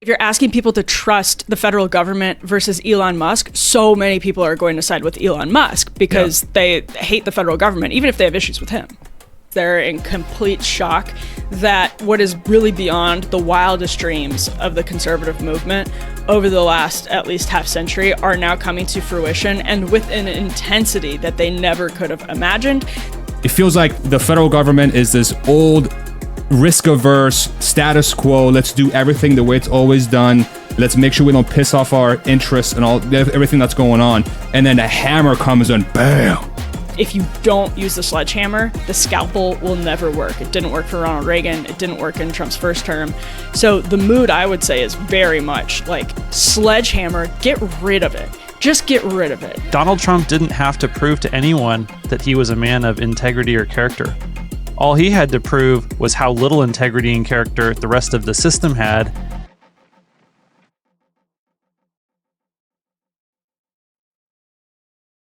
If you're asking people to trust the federal government versus Elon Musk, so many people are going to side with Elon Musk because they hate the federal government, even if they have issues with him. They're in complete shock that what is really beyond the wildest dreams of the conservative movement over the last at least half century are now coming to fruition, and with an intensity that they never could have imagined. It feels like the federal government is this old, risk-averse, status quo, let's do everything the way it's always done, let's make sure we don't piss off our interests and everything that's going on, and then a hammer comes and bam! If you don't use the sledgehammer, the scalpel will never work. It didn't work for Ronald Reagan, it didn't work in Trump's first term. So the mood, I would say, is very much like, sledgehammer, get rid of it. Just get rid of it. Donald Trump didn't have to prove to anyone that he was a man of integrity or character. All he had to prove was how little integrity and character the rest of the system had.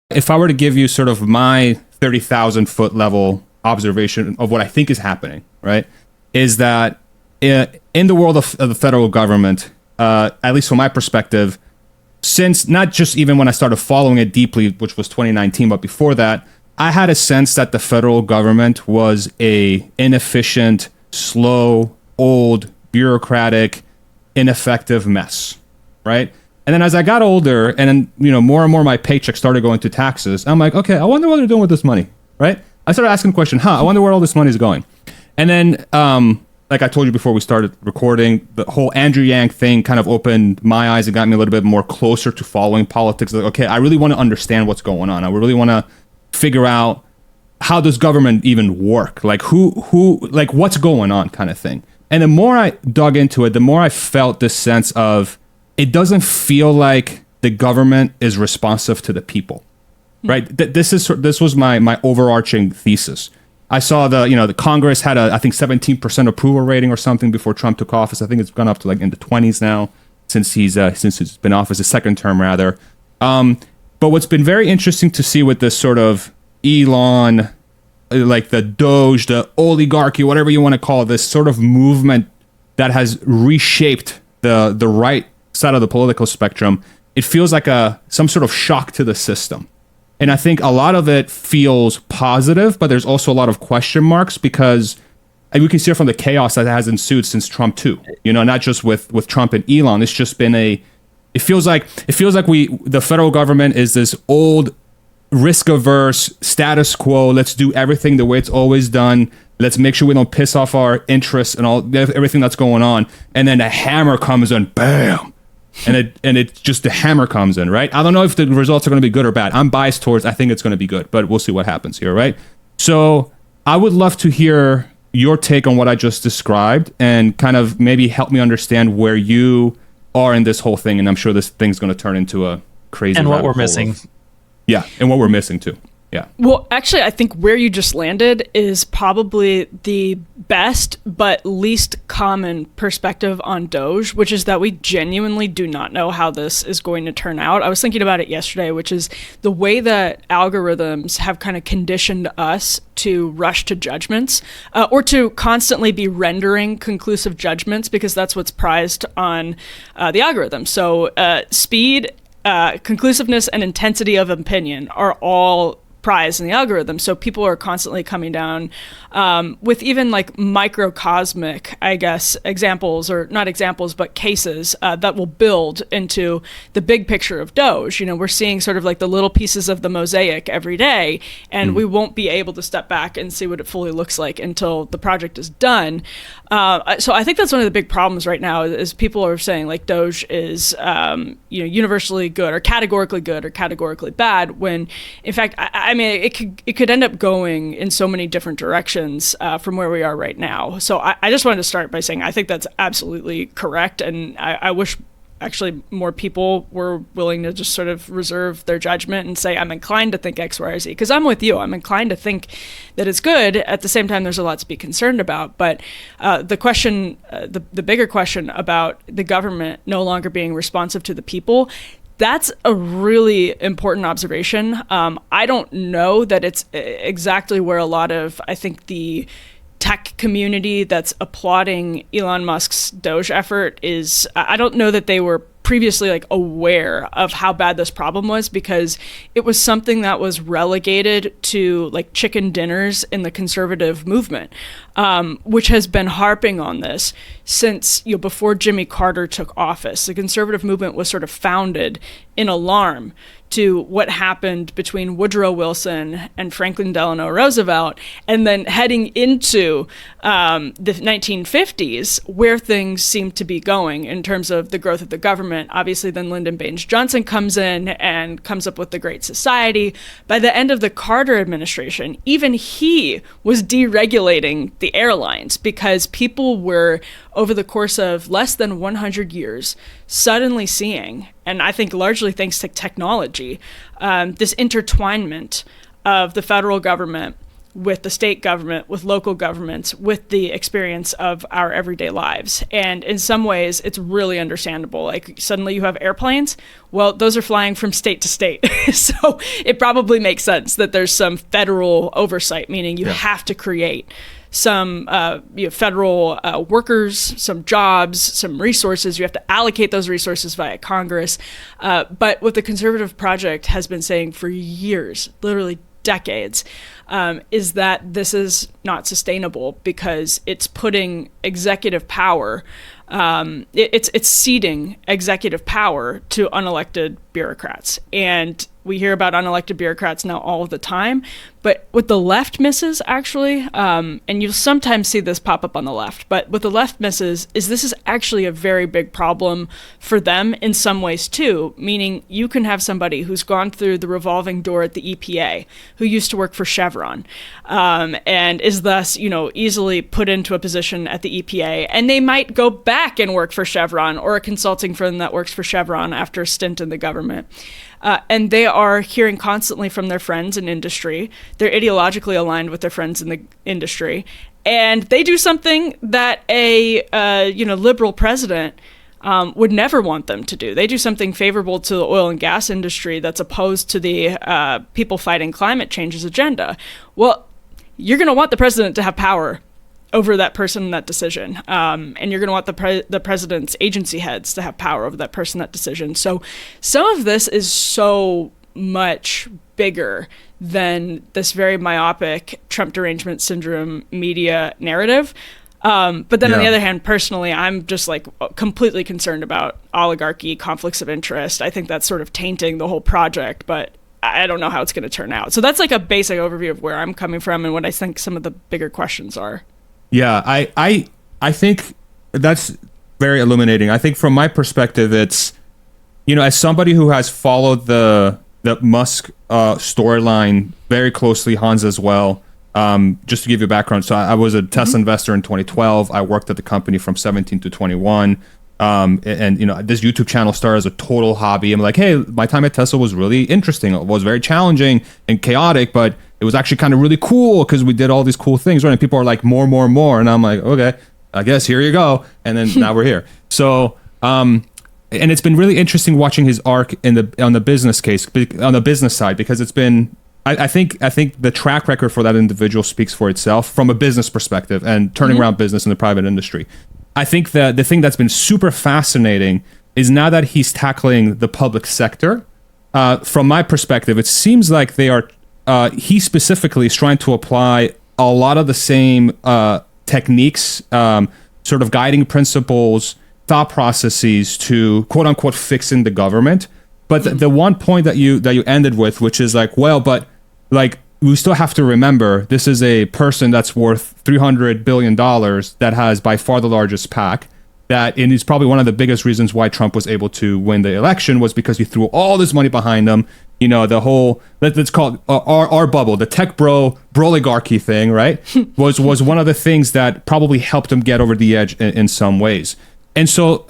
If I were to give you sort of my 30,000 foot level observation of what I think is happening, right, is that in the world of the federal government, at least from my perspective, since not just even when I started following it deeply, which was 2019, but before that, I had a sense that the federal government was a inefficient, slow, old, bureaucratic, ineffective mess, right? And then as I got older, and then, you know, more and more my paycheck started going to taxes, I'm like, okay, I wonder what they're doing with this money, right? I started asking the question, I wonder where all this money is going. And then, like I told you before we started recording, the whole Andrew Yang thing kind of opened my eyes and got me a little bit more closer to following politics. Like, okay, I really want to understand what's going on. I really want to figure out, how does government even work? Like like what's going on kind of thing. And the more I dug into it, the more I felt this sense of, it doesn't feel like the government is responsive to the people, right? This was my overarching thesis. I saw the Congress had a, I think 17% approval rating or something before Trump took office. I think it's gone up to like in the 20s now since he's been office, his second term rather. But what's been very interesting to see with this sort of Elon, like the DOGE, the oligarchy, whatever you want to call this sort of movement that has reshaped the right side of the political spectrum, it feels like some sort of shock to the system. And I think a lot of it feels positive, but there's also a lot of question marks because we can see it from the chaos that has ensued since Trump 2. You know, not just with Trump and Elon. It's just been it feels like the federal government is this old, risk-averse, status quo, let's do everything the way it's always done, let's make sure we don't piss off our interests and everything that's going on, and then a hammer comes and bam, and it just the hammer comes in, right? I don't know if the results are going to be good or bad. I'm biased towards I think it's going to be good, but we'll see what happens here, right? So I would love to hear your take on what I just described and kind of maybe help me understand where you are in this whole thing, and I'm sure this thing's going to turn into a crazy and what we're missing. And what we're missing too. Yeah. Well, actually, I think where you just landed is probably the best but least common perspective on DOGE, which is that we genuinely do not know how this is going to turn out. I was thinking about it yesterday, which is the way that algorithms have kind of conditioned us to rush to judgments or to constantly be rendering conclusive judgments because that's what's prized on the algorithm. So speed, conclusiveness, and intensity of opinion are all prize in the algorithm. So people are constantly coming down with even like microcosmic, I guess, examples, or not examples, but cases that will build into the big picture of DOGE. You know, we're seeing sort of like the little pieces of the mosaic every day, and we won't be able to step back and see what it fully looks like until the project is done. So I think that's one of the big problems right now is people are saying like DOGE is, universally good or categorically bad, when in fact, I mean, it could end up going in so many different directions from where we are right now. So I just wanted to start by saying I think that's absolutely correct, and I wish actually more people were willing to just sort of reserve their judgment and say, I'm inclined to think X, Y, or Z, because I'm with you. I'm inclined to think that it's good. At the same time, there's a lot to be concerned about. But the question, the bigger question about the government no longer being responsive to the people, that's a really important observation. I don't know that it's exactly where a lot of, I think, the tech community that's applauding Elon Musk's DOGE effort is, I don't know that they were previously like aware of how bad this problem was, because it was something that was relegated to like chicken dinners in the conservative movement, which has been harping on this since, before Jimmy Carter took office. The conservative movement was sort of founded in alarm to what happened between Woodrow Wilson and Franklin Delano Roosevelt, and then heading into the 1950s, where things seemed to be going in terms of the growth of the government. Obviously, then Lyndon Baines Johnson comes in and comes up with the Great Society. By the end of the Carter administration, even he was deregulating the airlines, because people were, over the course of less than 100 years, suddenly seeing, and I think largely thanks to technology, this intertwinement of the federal government with the state government, with local governments, with the experience of our everyday lives. And in some ways, it's really understandable. Like, suddenly you have airplanes. Well, those are flying from state to state. So it probably makes sense that there's some federal oversight, meaning you have to create some federal workers, some jobs, some resources. You have to allocate those resources via Congress. But what the Conservative Project has been saying for years, literally decades, is that this is not sustainable, because it's putting executive power, it's ceding executive power to unelected bureaucrats. And we hear about unelected bureaucrats now all the time, but what the left misses, actually, and you'll sometimes see this pop up on the left, but what the left misses is this is actually a very big problem for them in some ways too, meaning you can have somebody who's gone through the revolving door at the EPA, who used to work for Chevron, and is thus, easily put into a position at the EPA, and they might go back and work for Chevron or a consulting firm that works for Chevron after a stint in the government. And they are hearing constantly from their friends in industry. They're ideologically aligned with their friends in the industry. And they do something that a liberal president would never want them to do. They do something favorable to the oil and gas industry that's opposed to the people fighting climate change's agenda. Well, you're going to want the president to have power over that person and that decision. And you're going to want the president's agency heads to have power over that person, that decision. So some of this is so much bigger than this very myopic Trump derangement syndrome media narrative. But then on the other hand, personally, I'm just like completely concerned about oligarchy, conflicts of interest. I think that's sort of tainting the whole project, but I don't know how it's going to turn out. So that's like a basic overview of where I'm coming from and what I think some of the bigger questions are. Yeah, I think that's very illuminating. I think from my perspective, it's, as somebody who has followed the Musk storyline very closely, Hans as well, just to give you a background. So I was a Tesla investor in 2012. I worked at the company from 17 to 21. And this YouTube channel started as a total hobby. I'm like, hey, my time at Tesla was really interesting. It was very challenging and chaotic, but it was actually kind of really cool because we did all these cool things, right? And people are like, more. And I'm like, okay, I guess here you go. And then now we're here. So, and it's been really interesting watching his arc on the business case, on the business side, because it's been, I think the track record for that individual speaks for itself from a business perspective and turning around business in the private industry. I think that the thing that's been super fascinating is now that he's tackling the public sector, from my perspective, it seems like he specifically is trying to apply a lot of the same techniques, sort of guiding principles, thought processes to quote unquote fixing the government. But the one point that you ended with, which is like, well, but like, we still have to remember this is a person that's worth $300 billion that has by far the largest PAC. And it's probably one of the biggest reasons why Trump was able to win the election was because he threw all this money behind him. The whole, let's call it our bubble, the tech oligarchy thing, right? was one of the things that probably helped him get over the edge in some ways. And so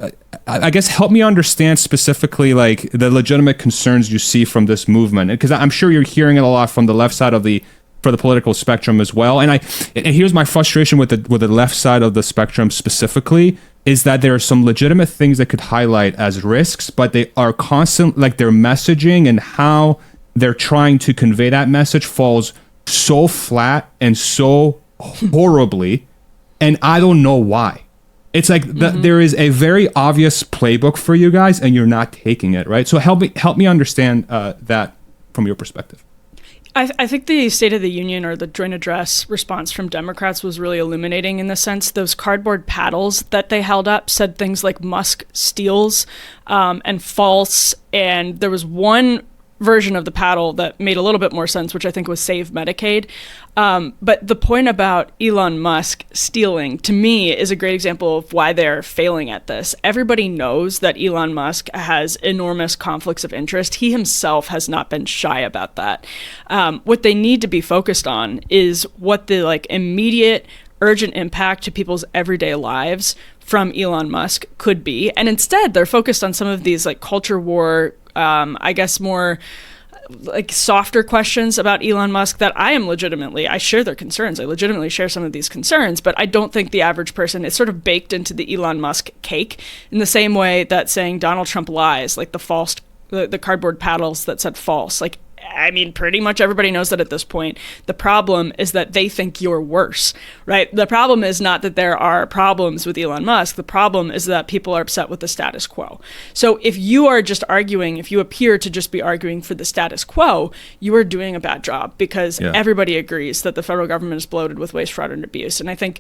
I guess help me understand specifically like the legitimate concerns you see from this movement, because I'm sure you're hearing it a lot from the left side of the political spectrum as well. And here's my frustration with the left side of the spectrum specifically is that there are some legitimate things that could highlight as risks, but they are constant, like their messaging and how they're trying to convey that message falls so flat and so horribly, and I don't know why. It's like there is a very obvious playbook for you guys, and you're not taking it, right? So help me understand that from your perspective. I think the State of the Union or the joint address response from Democrats was really illuminating in the sense those cardboard paddles that they held up said things like Musk steals and false. And there was one version of the paddle that made a little bit more sense, which I think was Save Medicaid. But the point about Elon Musk stealing, to me, is a great example of why they're failing at this. Everybody knows that Elon Musk has enormous conflicts of interest. He himself has not been shy about that. What they need to be focused on is what the immediate urgent impact to people's everyday lives from Elon Musk could be. And instead, they're focused on some of these culture war, I guess more softer questions about Elon Musk that I share their concerns. I legitimately share some of these concerns, but I don't think the average person is sort of baked into the Elon Musk cake in the same way that saying Donald Trump lies, like the cardboard paddles that said false. I mean, pretty much everybody knows that at this point. The problem is that they think you're worse, right? The problem is not that there are problems with Elon Musk. The problem is that people are upset with the status quo. So if you appear to just be arguing for the status quo, you are doing a bad job because everybody agrees that the federal government is bloated with waste, fraud, and abuse. And I think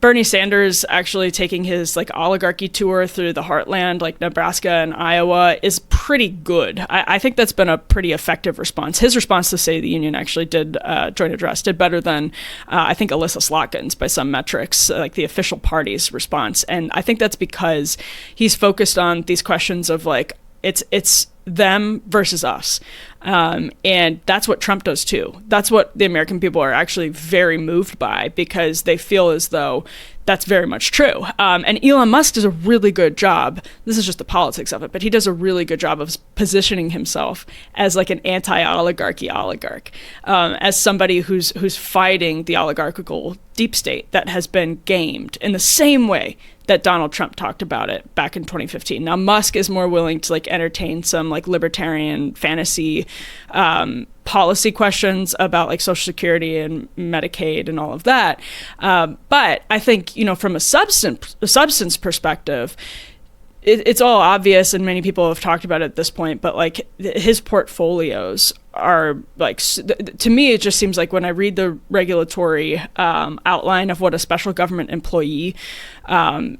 Bernie Sanders actually taking his oligarchy tour through the heartland, like Nebraska and Iowa, is pretty good. I think that's been a pretty effective response. His response to State of the Union actually did better than I think Alyssa Slotkin's by some metrics, like the official party's response. And I think that's because he's focused on these questions of it's them versus us. And that's what Trump does too. That's what the American people are actually very moved by because they feel as though that's very much true. And Elon Musk does a really good job. This is just the politics of it, but he does a really good job of positioning himself as an anti-oligarchy oligarch, as somebody who's fighting the oligarchical deep state that has been gamed in the same way that Donald Trump talked about it back in 2015. Now, Musk is more willing to entertain some libertarian fantasy policy questions about Social Security and Medicaid and all of that. But I think, from a substance perspective, it's all obvious and many people have talked about it at this point, but his portfolios are to me, it just seems like when I read the regulatory outline of what a special government employee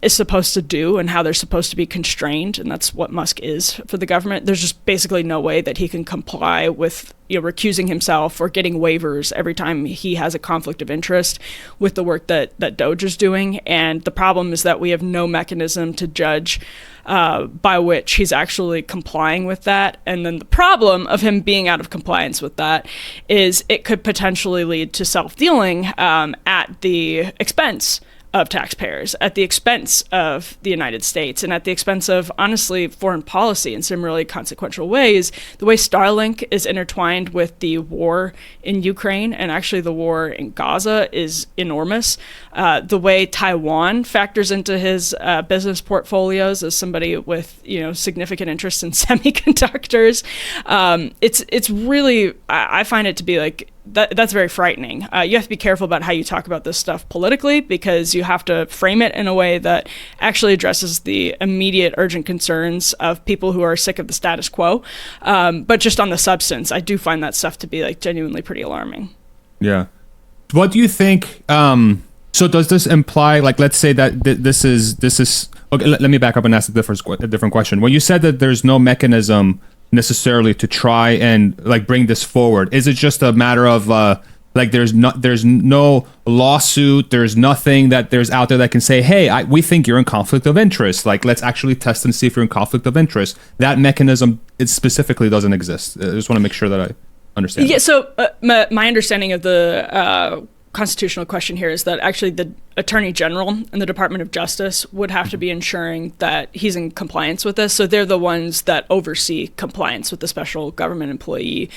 is supposed to do and how they're supposed to be constrained, and that's what Musk is for the government, there's just basically no way that he can comply with recusing himself or getting waivers every time he has a conflict of interest with the work that DOGE is doing. And the problem is that we have no mechanism to judge by which he's actually complying with that. And then the problem of him being out of compliance with that is it could potentially lead to self-dealing at the expense of taxpayers, at the expense of the United States, and at the expense of, honestly, foreign policy in some really consequential ways. The way Starlink is intertwined with the war in Ukraine and actually the war in Gaza is enormous. The way Taiwan factors into his business portfolios as somebody with significant interest in semiconductors, it's really, I find it to be that's very frightening. You have to be careful about how you talk about this stuff politically because you have to frame it in a way that actually addresses the immediate urgent concerns of people who are sick of the status quo. But just on the substance, I do find that stuff to be genuinely pretty alarming. Yeah. What do you think? So does this imply, let's say that this is okay? Let me back up and ask a different question. When you said that there's no mechanism necessarily to try and bring this forward, is it just a matter of there's no lawsuit, there's nothing that there's out there that can say, hey, we think you're in conflict of interest, let's actually test and see if you're in conflict of interest? That mechanism, it specifically doesn't exist. I just want to make sure that I understand. Yeah, so my understanding of the constitutional question here is that actually the Attorney General and the Department of Justice would have to be ensuring that he's in compliance with this. So they're the ones that oversee compliance with the special government employee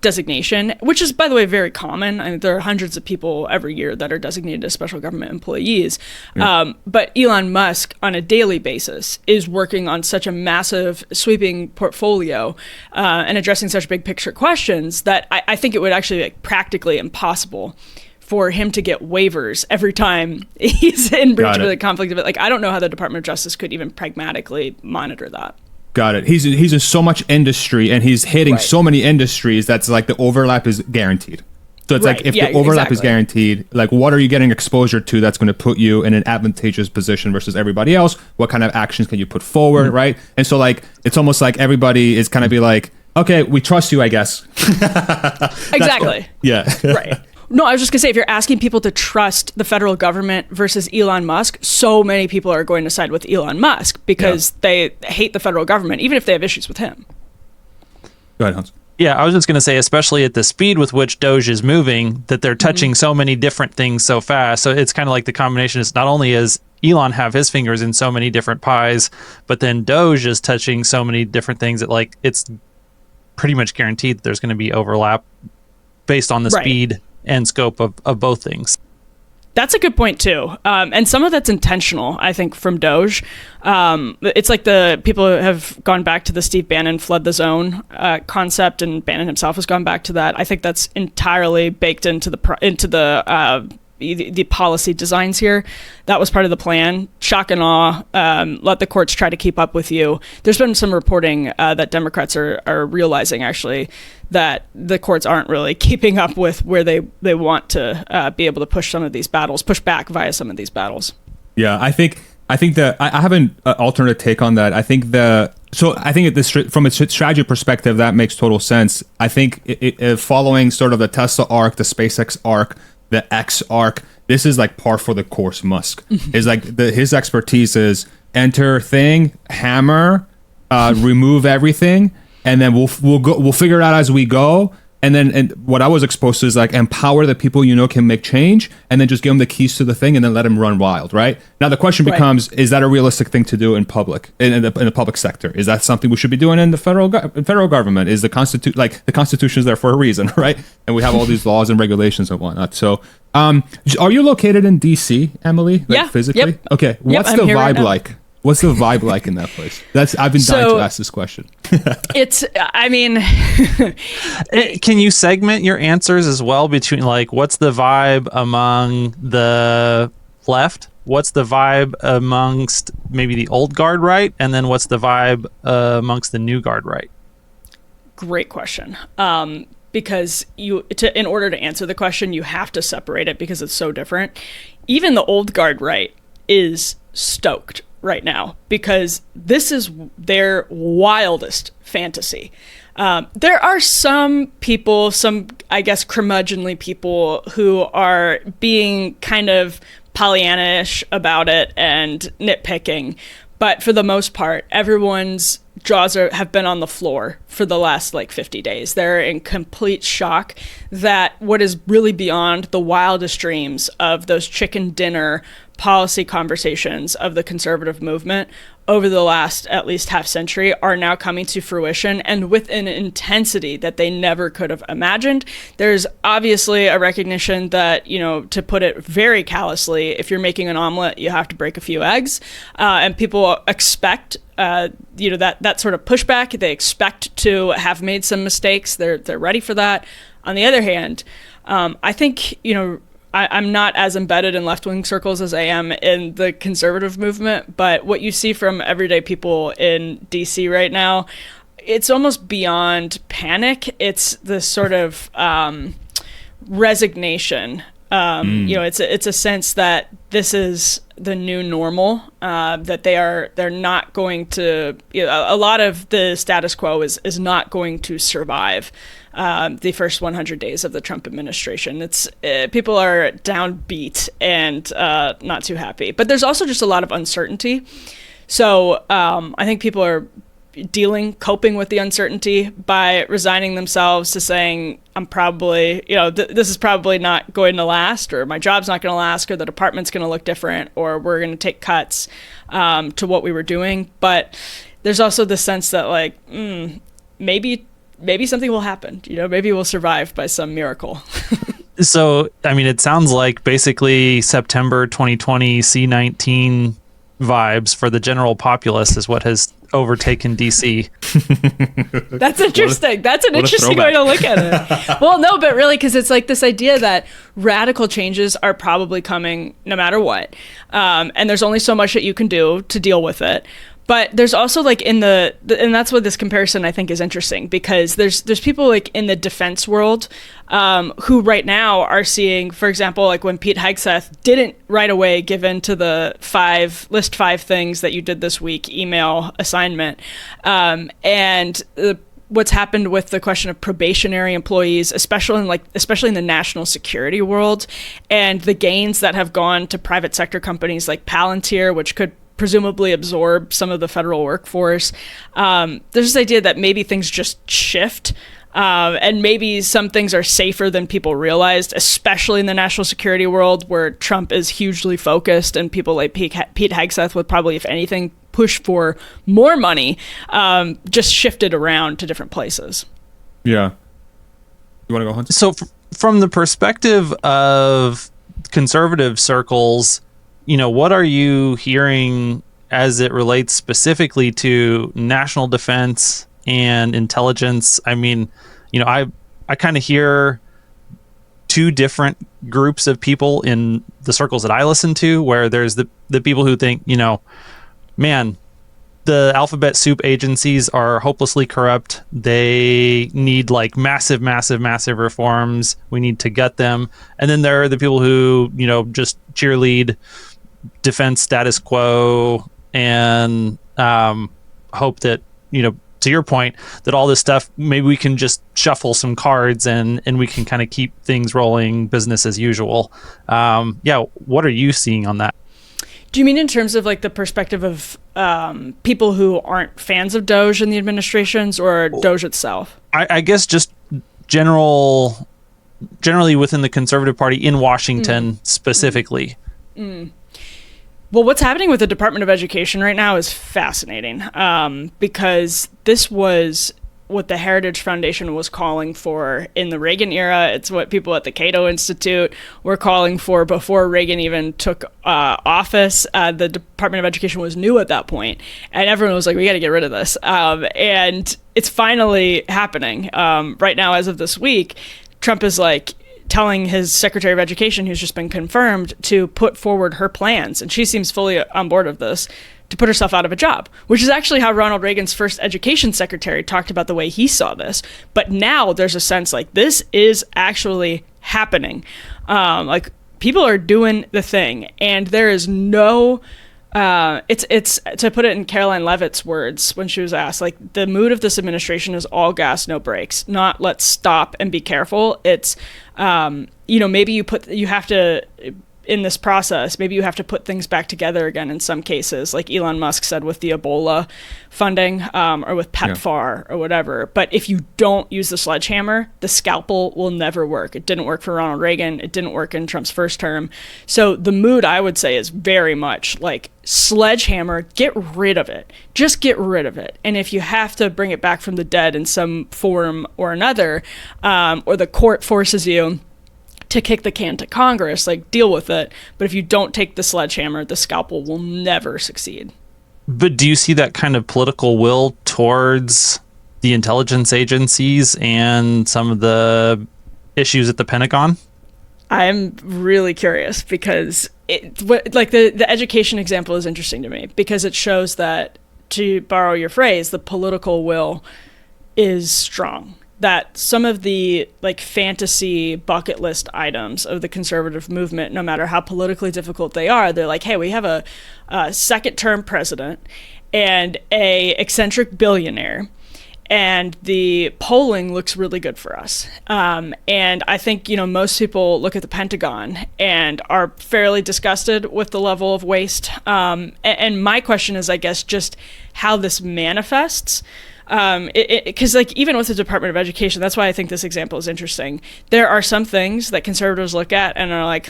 designation, which is, by the way, very common. I mean, there are hundreds of people every year that are designated as special government employees. Yeah. But Elon Musk, on a daily basis, is working on such a massive, sweeping portfolio and addressing such big picture questions that I think it would actually be practically impossible for him to get waivers every time he's in breach of the conflict of it. Like, I don't know how the Department of Justice could even pragmatically monitor that. Got it. He's in so much industry, and he's hitting so many industries that's like the overlap is guaranteed. So it's like if the overlap is guaranteed, like what are you getting exposure to that's going to put you in an advantageous position versus everybody else? What kind of actions can you put forward, right? And so like it's almost like everybody is kind of be like, okay, we trust you, I guess. Exactly. Yeah. Right. No, I was just going to say, if you're asking people to trust the federal government versus Elon Musk, so many people are going to side with Elon Musk because they hate the federal government, even if they have issues with him. Go ahead, Hans. Yeah, I was just going to say, especially at the speed with which DOGE is moving, that they're touching so many different things so fast. So it's kind of like the combination is not only as Elon have his fingers in so many different pies, but then DOGE is touching so many different things that like it's pretty much guaranteed that there's going to be overlap based on the speed and scope of both things. That's a good point too. And some of that's intentional, I think, from DOGE. It's like the people have gone back to the Steve Bannon flood the zone concept, and Bannon himself has gone back to that. I think that's entirely baked into the policy designs here. That was part of the plan. Shock and awe. Let the courts try to keep up with you. There's been some reporting that Democrats are realizing actually that the courts aren't really keeping up with where they want to be able to push back via some of these battles. Yeah, I think that I have an alternate take on that. I think from a strategy perspective, that makes total sense. I think following sort of the Tesla arc, the SpaceX arc, the X arc, this is like par for the course. Musk is like his expertise is enter thing, hammer, remove everything, and then we'll figure it out as we go. And what I was exposed to is like empower the people can make change, and then just give them the keys to the thing, and then let them run wild. Right now, the question becomes: is that a realistic thing to do in public, in the public sector? Is that something we should be doing in the federal government? Is the Constitution is there for a reason, right? And we have all these laws and regulations and whatnot. So, are you located in DC, Emily? Like, physically? Yep. Okay. What's the vibe like? What's the vibe like in that place? I've been dying to ask this question. Can you segment your answers as well between like what's the vibe among the left? What's the vibe amongst maybe the old guard right? And then what's the vibe amongst the new guard right? Great question. Because in order to answer the question, you have to separate it because it's so different. Even the old guard right is stoked right now because this is their wildest fantasy. There are some people, I guess, curmudgeonly people who are being kind of Pollyanna-ish about it and nitpicking. But for the most part, everyone's jaws have been on the floor for the last 50 days. They're in complete shock that what is really beyond the wildest dreams of those chicken dinner policy conversations of the conservative movement over the last at least half century are now coming to fruition, and with an intensity that they never could have imagined. There's obviously a recognition that, to put it very callously, if you're making an omelet, you have to break a few eggs, and people expect that sort of pushback. They expect to have made some mistakes. They're ready for that. On the other hand, I think I'm not as embedded in left-wing circles as I am in the conservative movement, but what you see from everyday people in DC right now, it's almost beyond panic. It's this sort of resignation. It's a sense that this is the new normal, that they're not going to, a lot of the status quo is not going to survive the first 100 days of the Trump administration. It's people are downbeat and not too happy, but there's also just a lot of uncertainty. So I think people are coping with the uncertainty by resigning themselves to saying, I'm probably, this is probably not going to last, or my job's not going to last, or the department's going to look different, or we're going to take cuts to what we were doing. But there's also the sense that maybe something will happen, maybe we'll survive by some miracle. So, it sounds like basically September 2020 C-19 vibes for the general populace is what has overtaken DC. That's interesting. That's an interesting way to look at it. Well, no, but really, because it's like this idea that radical changes are probably coming no matter what. And there's only so much that you can do to deal with it. But there's also like and that's what this comparison I think is interesting, because there's people like in the defense world who right now are seeing, for example, like when Pete Hegseth didn't right away give in to the list five things that you did this week email assignment, what's happened with the question of probationary employees, especially in the national security world, and the gains that have gone to private sector companies like Palantir, which could presumably absorb some of the federal workforce. There's this idea that maybe things just shift, and maybe some things are safer than people realized, especially in the national security world where Trump is hugely focused, and people like Pete Hegseth would probably, if anything, push for more money, just shifted around to different places. Yeah. You want to go, Hunt? So from the perspective of conservative circles, what are you hearing as it relates specifically to national defense and intelligence? I mean, I kind of hear two different groups of people in the circles that I listen to, where there's the people who think, man, the alphabet soup agencies are hopelessly corrupt. They need like massive reforms. We need to gut them. And then there are the people who, just cheerlead defense status quo and hope that, to your point, that all this stuff, maybe we can just shuffle some cards and we can kind of keep things rolling, business as usual. What are you seeing on that? Do you mean in terms of like the perspective of people who aren't fans of DOGE in the administrations, or DOGE itself? I guess just generally within the Conservative Party in Washington specifically. Well, what's happening with the Department of Education right now is fascinating, because this was what the Heritage Foundation was calling for in the Reagan era. It's what people at the Cato Institute were calling for before Reagan even took office. The Department of Education was new at that point, and everyone was like, we got to get rid of this. And it's finally happening. Right now, as of this week, Trump is like telling his Secretary of Education, who's just been confirmed, to put forward her plans, and she seems fully on board of this, to put herself out of a job, which is actually how Ronald Reagan's first education secretary talked about the way he saw this. But now there's a sense like this is actually happening. Like people are doing the thing, and there is no it's to put it in Caroline Leavitt's words when she was asked, like, the mood of this administration is all gas, no brakes, not let's stop and be careful. It's maybe you have to, in this process, maybe you have to put things back together again in some cases, like Elon Musk said with the Ebola funding, or with PEPFAR or whatever. But if you don't use the sledgehammer, the scalpel will never work. It didn't work for Ronald Reagan. It didn't work in Trump's first term. So the mood, I would say, is very much like sledgehammer, get rid of it. Just get rid of it. And if you have to bring it back from the dead in some form or another, or the court forces you to kick the can to Congress, like, deal with it. But if you don't take the sledgehammer, the scalpel will never succeed. But do you see that kind of political will towards the intelligence agencies and some of the issues at the Pentagon? I'm really curious, because the education example is interesting to me, because it shows that, to borrow your phrase, the political will is strong. That some of the fantasy bucket list items of the conservative movement, no matter how politically difficult they are, they're like, hey, we have a second term president and a eccentric billionaire, and the polling looks really good for us. And I think, most people look at the Pentagon and are fairly disgusted with the level of waste. And my question is, I guess, just how this manifests. Because even with the Department of Education, that's why I think this example is interesting. There are some things that conservatives look at and are like,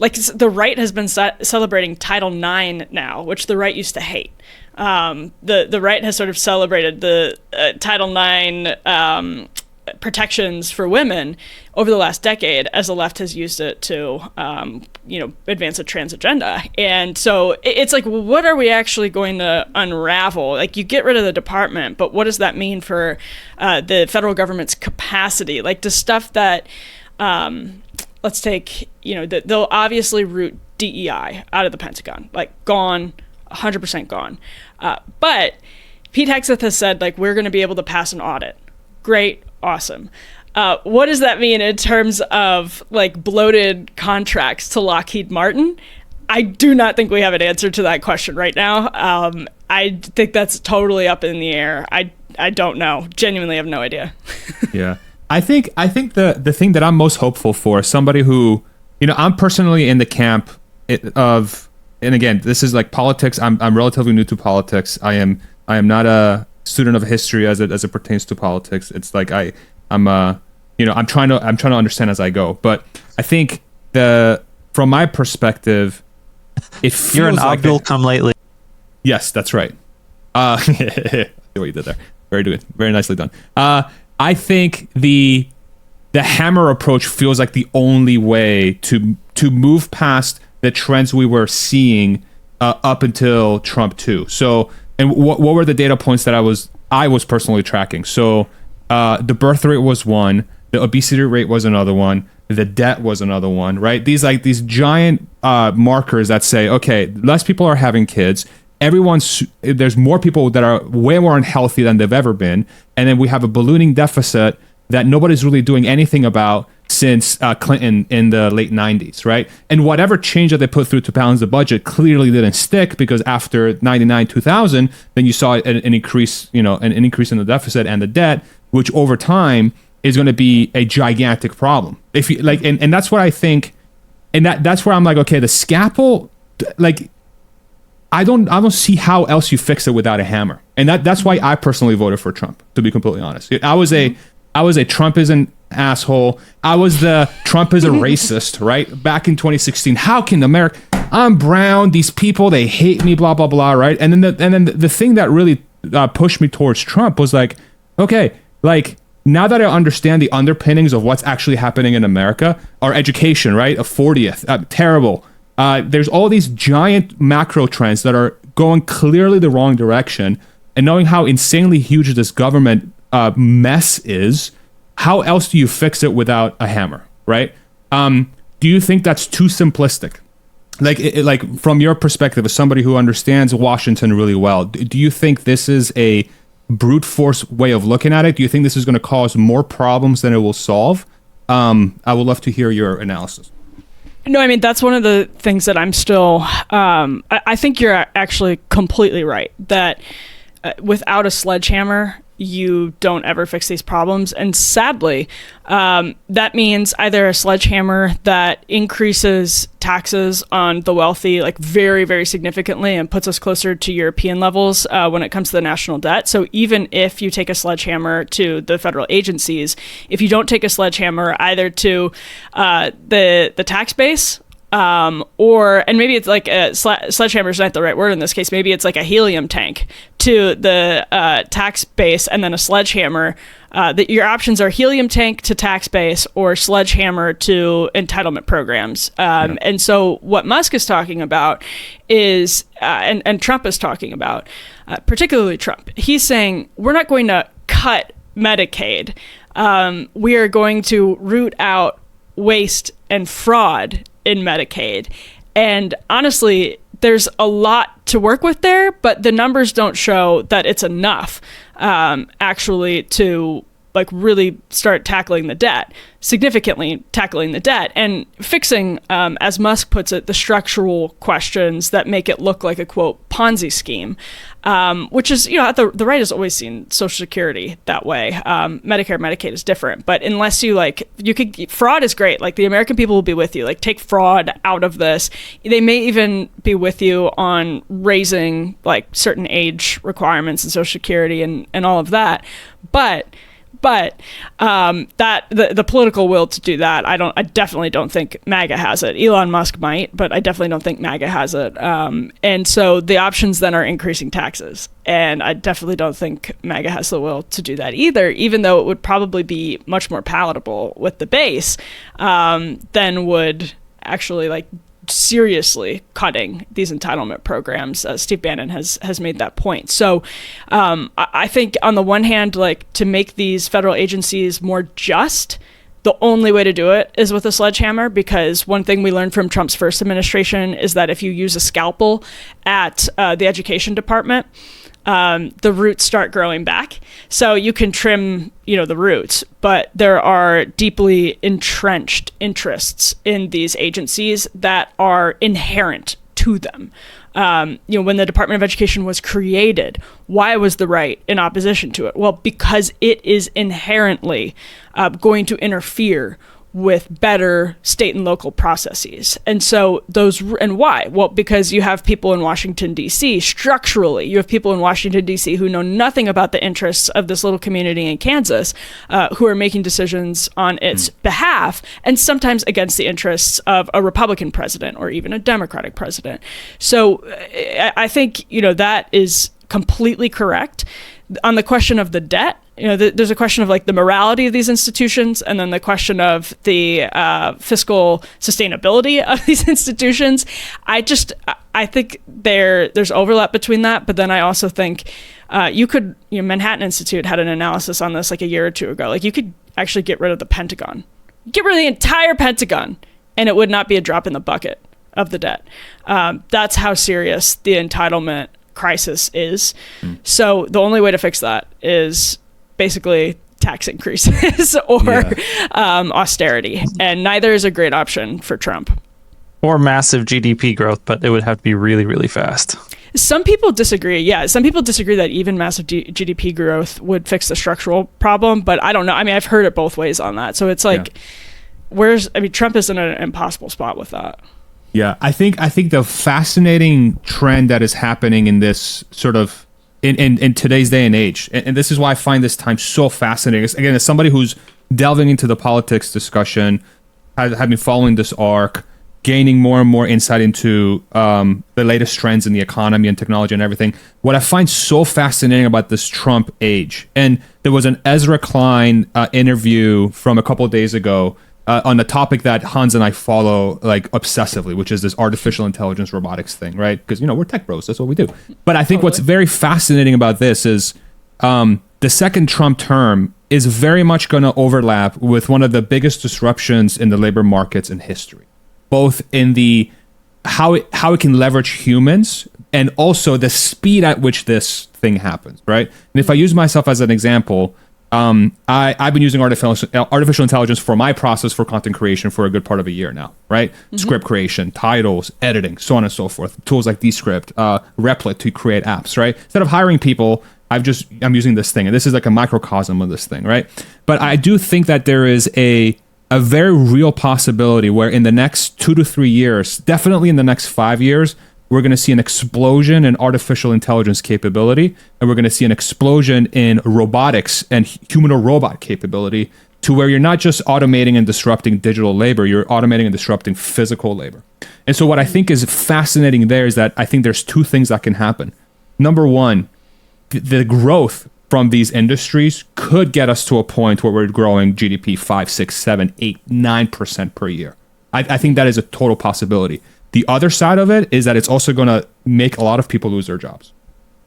like the right has been celebrating Title IX now, which the right used to hate. The right has sort of celebrated the Title IX protections for women over the last decade as the left has used it to, advance a trans agenda. And so it's like, well, what are we actually going to unravel? Like, you get rid of the department, but what does that mean for the federal government's capacity? Like, the stuff that, let's take, they'll obviously root DEI out of the Pentagon, like gone, 100% gone. But Pete Hegseth has said, like, we're going to be able to pass an audit. Great. Awesome. What does that mean in terms of like bloated contracts to Lockheed Martin? I do not think we have an answer to that question right now. I think that's totally up in the air. I don't know. Genuinely have no idea. Yeah. I think the thing that I'm most hopeful for is somebody who, I'm personally in the camp of, and again, this is like politics. I'm relatively new to politics. I am not a student of history as it pertains to politics. It's like I'm trying to understand as I go. But I think from my perspective, it feels you're an like Abdul come lately. Yes, that's right. See what you did there. Very good. Very nicely done. I think the hammer approach feels like the only way to move past the trends we were seeing up until Trump 2. So, and what were the data points that I was personally tracking? So the birth rate was one, the obesity rate was another one, the debt was another one, right? These giant markers that say, okay, less people are having kids. There's more people that are way more unhealthy than they've ever been. And then we have a ballooning deficit that nobody's really doing anything about since Clinton in the late 90s, right? And whatever change that they put through to balance the budget clearly didn't stick, because after 99, 2000, then you saw an increase, an increase in the deficit and the debt, which over time is going to be a gigantic problem. If you like, and that's what I think, and that's where I'm like, okay, the scalpel, like, I don't see how else you fix it without a hammer. And that's why I personally voted for Trump, to be completely honest. I was a Trump is an asshole. I was the Trump is a racist, right? Back in 2016. How can America, I'm brown, these people, they hate me, blah, blah, blah, right? And then the thing that really pushed me towards Trump was like, okay, like, now that I understand the underpinnings of what's actually happening in America, our education, right? A 40th, terrible. There's all these giant macro trends that are going clearly the wrong direction. And knowing how insanely huge this government mess is, how else do you fix it without a hammer, right? Do you think that's too simplistic? Like from your perspective, as somebody who understands Washington really well, do you think this is a brute force way of looking at it? Do you think this is going to cause more problems than it will solve? I would love to hear your analysis. No, I mean, that's one of the things that I'm still, I think you're actually completely right, that without a sledgehammer, you don't ever fix these problems. And sadly, that means either a sledgehammer that increases taxes on the wealthy, like very, very significantly, and puts us closer to European levels when it comes to the national debt. So even if you take a sledgehammer to the federal agencies, if you don't take a sledgehammer either to the tax base, and maybe it's like a sledgehammer is not the right word in this case. Maybe it's like a helium tank to the tax base, and then a sledgehammer. Your options are helium tank to tax base or sledgehammer to entitlement programs. And so what Musk is talking about is, and Trump is talking about, particularly Trump, he's saying we're not going to cut Medicaid. We are going to root out waste and fraud in Medicaid. And honestly, there's a lot to work with there, but the numbers don't show that it's enough actually to like really start tackling the debt, significantly tackling the debt, and fixing, as Musk puts it, the structural questions that make it look like a, quote, Ponzi scheme, which is, the right has always seen Social Security that way. Medicare, Medicaid is different, but unless fraud is great. Like, the American people will be with you. Like, take fraud out of this. They may even be with you on raising like certain age requirements in Social Security and all of that. But But that the political will to do that, I definitely don't think MAGA has it. Elon Musk might, but I definitely don't think MAGA has it. And so the options then are increasing taxes. And I definitely don't think MAGA has the will to do that either, even though it would probably be much more palatable with the base than would actually like seriously cutting these entitlement programs. Steve Bannon has made that point. So I think on the one hand, like to make these federal agencies more just, the only way to do it is with a sledgehammer, because one thing we learned from Trump's first administration is that if you use a scalpel at the education department, the roots start growing back. So you can trim, the roots, but there are deeply entrenched interests in these agencies that are inherent to them. When the Department of Education was created, why was the right in opposition to it? Well, because it is inherently going to interfere with better state and local processes. And so and why? Well, because you have people in Washington, D.C., structurally, you have people in Washington, D.C. who know nothing about the interests of this little community in Kansas, who are making decisions on its behalf, and sometimes against the interests of a Republican president or even a Democratic president. So I think, that is completely correct. On the question of the debt, there's a question of like the morality of these institutions, and then the question of the fiscal sustainability of these institutions. I think there's overlap between that, but then I also think Manhattan Institute had an analysis on this like a year or two ago. Like you could actually get rid of the Pentagon, get rid of the entire Pentagon, and it would not be a drop in the bucket of the debt. That's how serious the entitlement crisis is. So the only way to fix that is basically tax increases or austerity, and neither is a great option for Trump. Or massive GDP growth, but it would have to be really, really fast. Some people disagree. Yeah, some people disagree that even massive GDP growth would fix the structural problem, but I don't know. I mean, I've heard it both ways on that. So it's like, Trump is in an impossible spot with that. Yeah, I think the fascinating trend that is happening in this sort of in today's day and age, and this is why I find this time so fascinating. Again, as somebody who's delving into the politics discussion, have been following this arc, gaining more and more insight into the latest trends in the economy and technology and everything. What I find so fascinating about this Trump age, and there was an Ezra Klein interview from a couple of days ago on the topic that Hans and I follow like obsessively, which is this artificial intelligence robotics thing, right? Because, we're tech bros, that's what we do. But I think what's very fascinating about this is the second Trump term is very much going to overlap with one of the biggest disruptions in the labor markets in history, both in the how it can leverage humans and also the speed at which this thing happens, right? And if I use myself as an example, I've been using artificial intelligence for my process for content creation for a good part of a year now, right? Mm-hmm. Script creation, titles, editing, so on and so forth. Tools like Descript, Replit to create apps, right? Instead of hiring people, I'm using this thing, and this is like a microcosm of this thing, right? But I do think that there is a very real possibility where in the next 2 to 3 years, definitely in the next 5 years, we're going to see an explosion in artificial intelligence capability, and we're going to see an explosion in robotics and human-to-robot capability, to where you're not just automating and disrupting digital labor, you're automating and disrupting physical labor. And so what I think is fascinating there is that I think there's two things that can happen. Number one, the growth from these industries could get us to a point where we're growing GDP 5, 6, 7, 8, 9% per year. I think that is a total possibility. The other side of it is that it's also going to make a lot of people lose their jobs.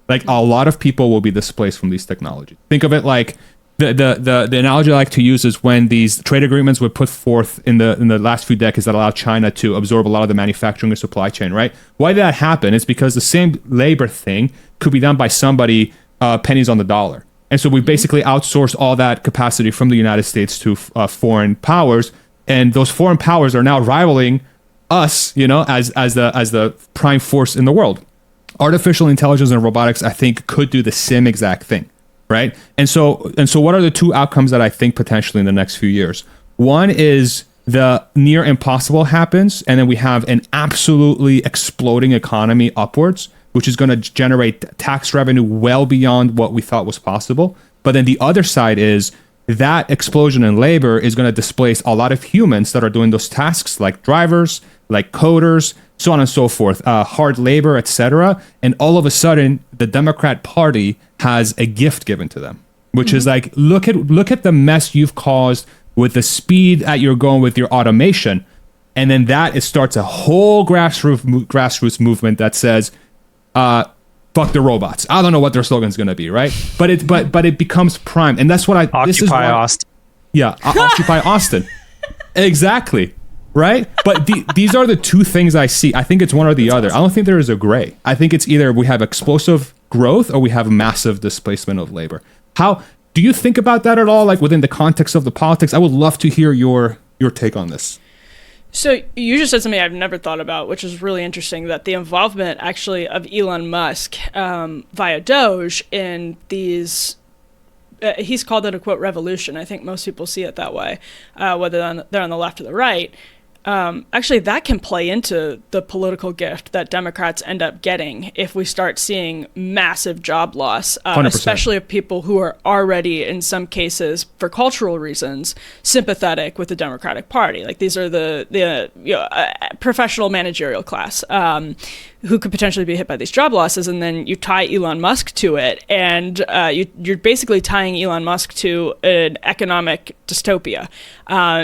Like a lot of people will be displaced from these technologies. Think of it like the analogy I like to use is when these trade agreements were put forth in the last few decades that allowed China to absorb a lot of the manufacturing and supply chain, right? Why did that happen? It's because the same labor thing could be done by somebody pennies on the dollar. And so we basically outsourced all that capacity from the United States to foreign powers, and those foreign powers are now rivaling us, as the prime force in the world. Artificial intelligence and robotics, I think, could do the same exact thing, right? And so what are the two outcomes that I think potentially in the next few years? One is the near impossible happens, and then we have an absolutely exploding economy upwards, which is going to generate tax revenue well beyond what we thought was possible. But then the other side is that explosion in labor is going to displace a lot of humans that are doing those tasks, like drivers, like coders, so on and so forth, hard labor, etc. And all of a sudden, the Democrat Party has a gift given to them, which is like, look at the mess you've caused with the speed that you're going with your automation. And then it starts a whole grassroots movement that says, fuck the robots. I don't know what their slogan's going to be, right? But it becomes prime. And that's what Occupy Austin. Yeah, Occupy Austin. Exactly. Right? But these are the two things I see. I think it's one or the other. Awesome. I don't think there is a gray. I think it's either we have explosive growth or we have massive displacement of labor. How do you think about that at all, like within the context of the politics? I would love to hear your take on this. So you just said something I've never thought about, which is really interesting, that the involvement actually of Elon Musk via DOGE in these, he's called it a quote revolution. I think most people see it that way, whether they're on the left or the right. Actually, that can play into the political gift that Democrats end up getting if we start seeing massive job loss, especially of people who are already, in some cases, for cultural reasons, sympathetic with the Democratic Party. Like these are the professional managerial class who could potentially be hit by these job losses, and then you tie Elon Musk to it, and you're basically tying Elon Musk to an economic dystopia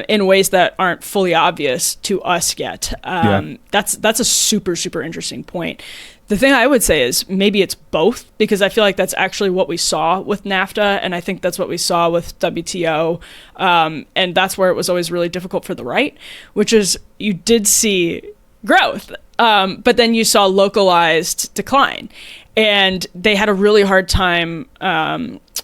in ways that aren't fully obvious to us yet. That's a super, super interesting point. The thing I would say is maybe it's both, because I feel like that's actually what we saw with NAFTA, and I think that's what we saw with WTO, and that's where it was always really difficult for the right, which is you did see growth, but then you saw localized decline, and they had a really hard time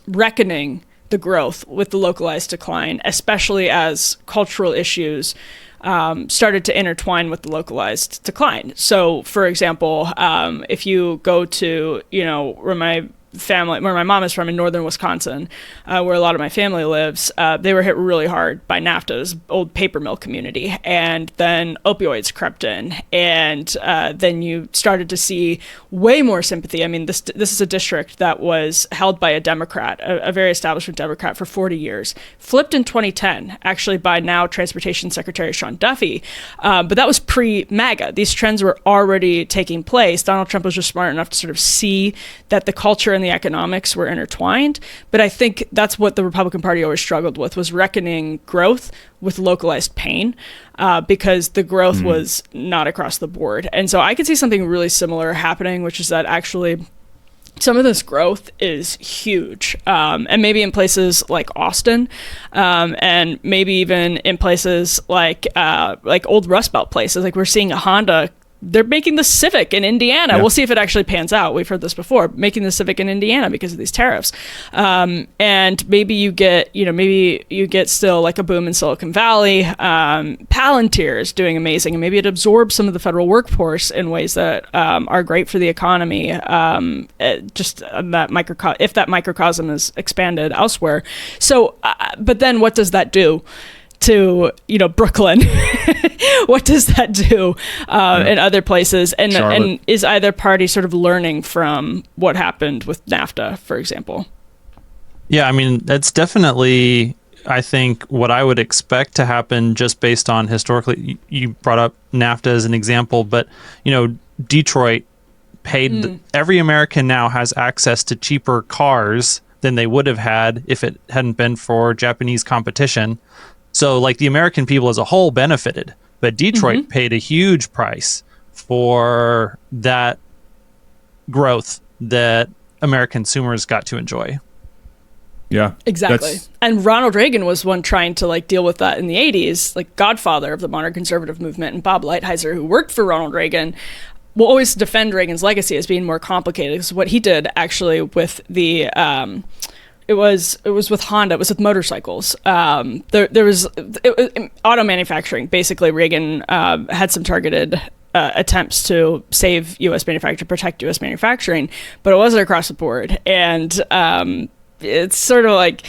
reckoning the growth with the localized decline, especially as cultural issues started to intertwine with the localized decline. So, for example, if you go to, where my mom is from in northern Wisconsin, where a lot of my family lives, they were hit really hard by NAFTA's old paper mill community, and then opioids crept in, and then you started to see way more sympathy. I mean, this is a district that was held by a Democrat, a very establishment Democrat, for 40 years, flipped in 2010, actually by now Transportation Secretary Sean Duffy, but that was pre-MAGA. These trends were already taking place. Donald Trump was just smart enough to sort of see that the culture and the economics were intertwined. But I think that's what the Republican Party always struggled with, was reckoning growth with localized pain, because the growth was not across the board. And so I could see something really similar happening, which is that actually some of this growth is huge, and maybe in places like Austin, and maybe even in places like old Rust Belt places. Like we're seeing a Honda, they're making the Civic in Indiana. Yeah. We'll see if it actually pans out. We've heard this before, making the Civic in Indiana because of these tariffs. And maybe you get still like a boom in Silicon Valley. Palantir is doing amazing, and maybe it absorbs some of the federal workforce in ways that are great for the economy. If that microcosm is expanded elsewhere. So, but then what does that do to Brooklyn? What does that do in other places? And is either party sort of learning from what happened with NAFTA, for example? Yeah, I mean, that's definitely, I think, what I would expect to happen just based on historically. You brought up NAFTA as an example, but Detroit paid every American now has access to cheaper cars than they would have had if it hadn't been for Japanese competition. So like the American people as a whole benefited, but Detroit paid a huge price for that growth that American consumers got to enjoy. Yeah, exactly. And Ronald Reagan was one trying to deal with that in the 80s, like godfather of the modern conservative movement. And Bob Lighthizer, who worked for Ronald Reagan, will always defend Reagan's legacy as being more complicated, because what he did actually with the It was with Honda. It was with motorcycles. There was auto manufacturing. Basically, Reagan had some targeted attempts to save U.S. manufacturing, protect U.S. manufacturing, but it wasn't across the board. And it's sort of like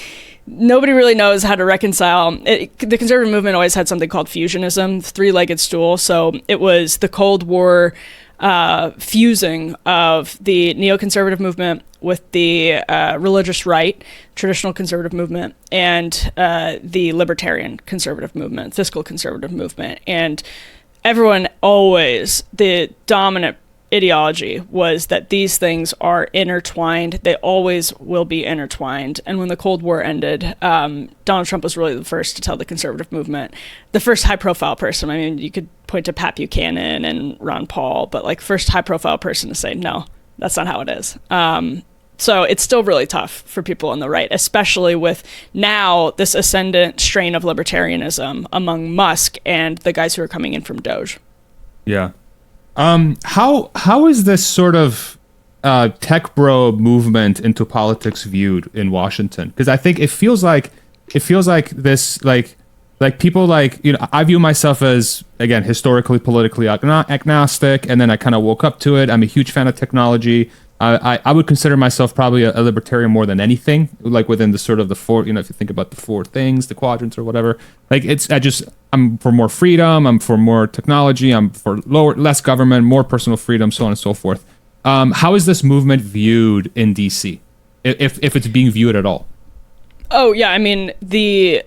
nobody really knows how to reconcile. The conservative movement always had something called fusionism, the three-legged stool. So it was the Cold War fusing of the neoconservative movement with the religious right, traditional conservative movement, and the libertarian conservative movement, fiscal conservative movement. And everyone always, the dominant ideology was that these things are intertwined. They always will be intertwined. And when the Cold War ended, Donald Trump was really the first to tell the conservative movement, the first high-profile person. I mean, you could point to Pat Buchanan and Ron Paul, but like first high-profile person to say, no, that's not how it is. So it's still really tough for people on the right, especially with now this ascendant strain of libertarianism among Musk and the guys who are coming in from DOGE. Yeah. How is this sort of tech bro movement into politics viewed in Washington? Because I think it feels like this like people like, you know, I view myself as, again, historically politically agnostic, and then I kind of woke up to it. I'm a huge fan of technology. I would consider myself probably a libertarian more than anything, like within the sort of the four, you know, if you think about the four things, the quadrants or whatever, like I'm for more freedom, I'm for more technology, I'm for less government, more personal freedom, so on and so forth. How is this movement viewed in DC, if it's being viewed at all? Oh, yeah. I mean, the